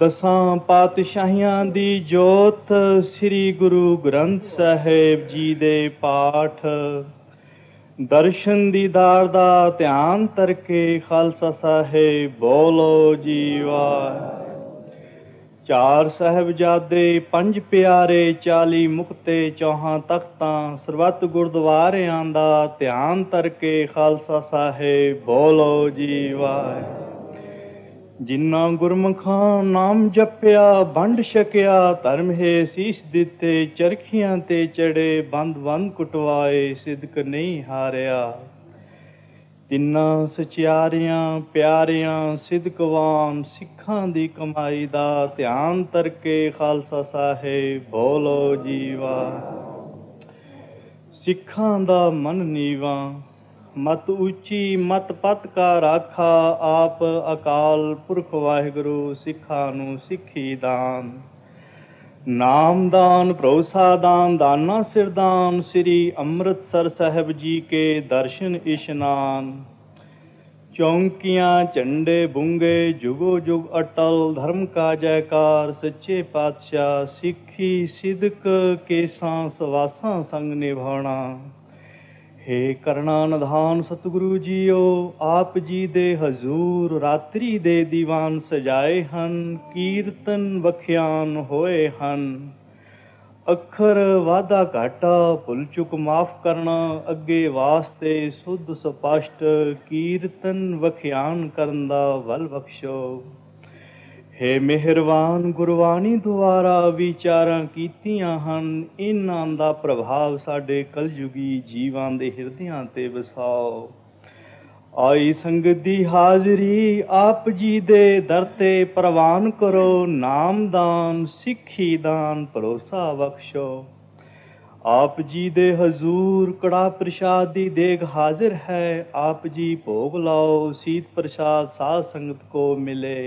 दसां पातशाहियां दी जोत श्री गुरु ग्रंथ साहिब जी दे पाठ। दर्शन दीदार दा ध्यान तरके खालसा साहेब बोलो जी वाह। चार साहिबजादे पंज प्यारे 40 मुक्ते 4 तख्तां सरबत गुरद्वारियां दा ध्यान तरके खालसा साहेब बोलो जी वाह। जिन्ना गुरमुखां नाम जपिया वंड छकिया धर्म है सीस दिते। चरखियां ते चढ़े बंद बंद कुटवाए सिदक नहीं हारिया। तिन्ना सचियारियां प्यारियां सिदकवान सिखां दी कमाई दा ध्यान तरके खालसा साहेब बोलो जी वाह। सिखां दा मन नीवा मत ऊंची मत पत का राखा। आप अकाल पुरख वाहिगुरु सिखा नू सिखी दान। नाम दान भरोसा दान दाना सिरदान। श्री अमृतसर साहिब जी के दर्शन इशनान। चौंकियां झंडे बुंगे जुगो जुग अटल। धर्म का जयकार सच्चे पातशाह। सिखी सिदक केसां सवासां संग निभाना। हे करना निधान सतगुरु जीओ आप जी दे हजूर रात्रि दे दीवान सजाए हन। कीर्तन बख्यान होए हन। अखर वादा घाटा भुल चुक माफ करना। अगे वास्ते शुद्ध स्पष्ट कीर्तन बख्यान करन दा वल बख्शो। हे ਮਿਹਰਬਾਨ ਗੁਰਬਾਣੀ ਦੁਆਰਾ ਵਿਚਾਰਾਂ ਕੀਤੀਆਂ ਹਨ, ਇਹਨਾਂ ਦਾ ਪ੍ਰਭਾਵ ਸਾਡੇ ਕਲਯੁਗੀ ਜੀਵਾਂ ਦੇ ਹਿਰਦਿਆਂ ਤੇ ਵਸਾਓ। ਆਈ ਸੰਗਤ ਦੀ ਹਾਜ਼ਰੀ ਆਪ ਜੀ ਦੇ ਦਰ ਤੇ ਪ੍ਰਵਾਨ ਕਰੋ। ਨਾਮਦਾਨ ਸਿੱਖੀ ਦਾਨ ਭਰੋਸਾ ਬਖਸ਼ੋ। ਆਪ ਜੀ ਦੇ ਹਜ਼ੂਰ ਕੜਾ ਪ੍ਰਸ਼ਾਦ ਦੀ ਦੇਗ ਹਾਜ਼ਰ ਹੈ। ਆਪ ਜੀ ਭੋਗ ਲਾਓ। ਸੀਤ ਪ੍ਰਸ਼ਾਦ ਸਾਧ ਸੰਗਤ को मिले।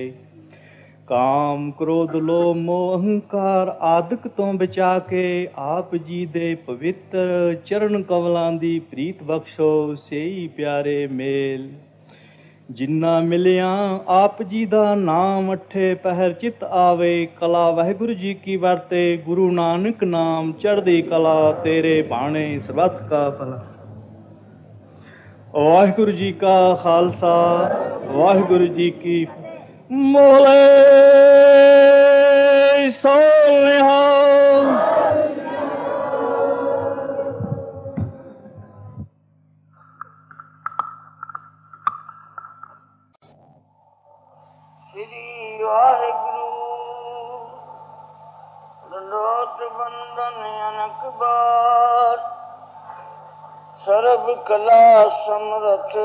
ਕਾਮ ਕ੍ਰੋਧ ਲੋਭ ਮੋਹ ਅਹੰਕਾਰ ਆਦਿਕ ਤੋਂ ਬਚਾ ਕੇ ਆਪ ਜੀ ਦੇ ਪਵਿੱਤਰ ਚਰਨ ਕਮਲਾਂ ਦੀ ਪ੍ਰੀਤ ਬਖਸ਼ੋ। ਸੇਈ ਪਿਆਰੇ ਮੇਲ ਜਿੰਨਾ ਮਿਲਿਆ ਆਪ ਜੀ ਦਾ ਨਾਮ ਅੱਠੇ ਪਹਿਰ ਚਿਤ ਆਵੇ। ਕਲਾ ਵਾਹਿਗੁਰੂ ਜੀ ਕੀ ਵਰਤੇ। ਗੁਰੂ ਨਾਨਕ ਨਾਮ ਚੜ੍ਹਦੀ ਕਲਾ ਤੇਰੇ ਬਾਣੇ ਸਰਬੱਤ ਕਾ ਭਲਾ। ਵਾਹਿਗੁਰੂ ਜੀ ਕਾ ਖਾਲਸਾ ਵਾਹਿਗੁਰੂ ਜੀ ਕੀ ਮੋਲੇ ਸੋਨਿਹਾ। श्री वाहिगुरु दंडोत बंदन अनक बार। सर्व कला समरथ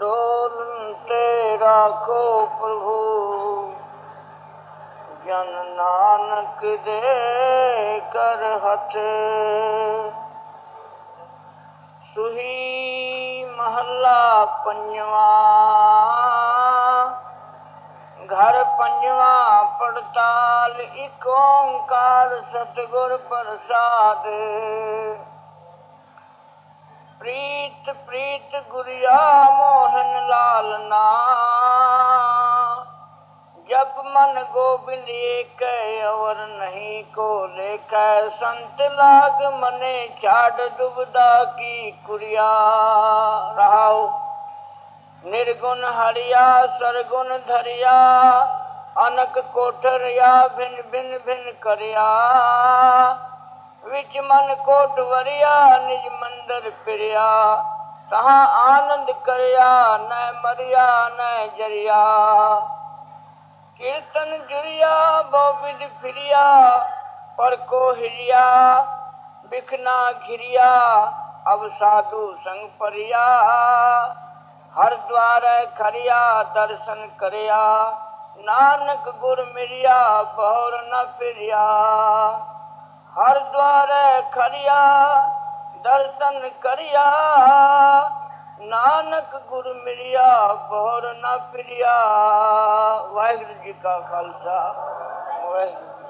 डोलते राखो प्रभु। जन नानक दे कर हथ। सुही महला पंजवा। घर पंजवा पड़ताल इक ओंकार सतगुर प्रसाद। प्रीत प्रीत गुरिया मोहन लाल ना। जप मन गोबिंद एक और नहीं को लेकर। संत लाग मने छाड़ दुबदा की कुरिया। रहाओ निर्गुण हरिया सरगुण धरिया। अनक कोठरिया भिन भिन भिन करिया। विच मन कोट वरिया निज मंदिर फिरिया। तहाँ आनंद करिया न मरिया न जरिया। कीर्तन जुरिया बहुविध फिरिया। पर को हिरिया बिखना घिरिया। अब साधु संग परिया। हर द्वार खरिया दर्शन करिया। नानक गुर मिरिया बहुर न फिरिया। हर द्वार खरिया दर्शन करिया। नानक गुर मिरिया बहुर न फिरिया। वाहिगुरू जी का खालसा वाहिगुरू।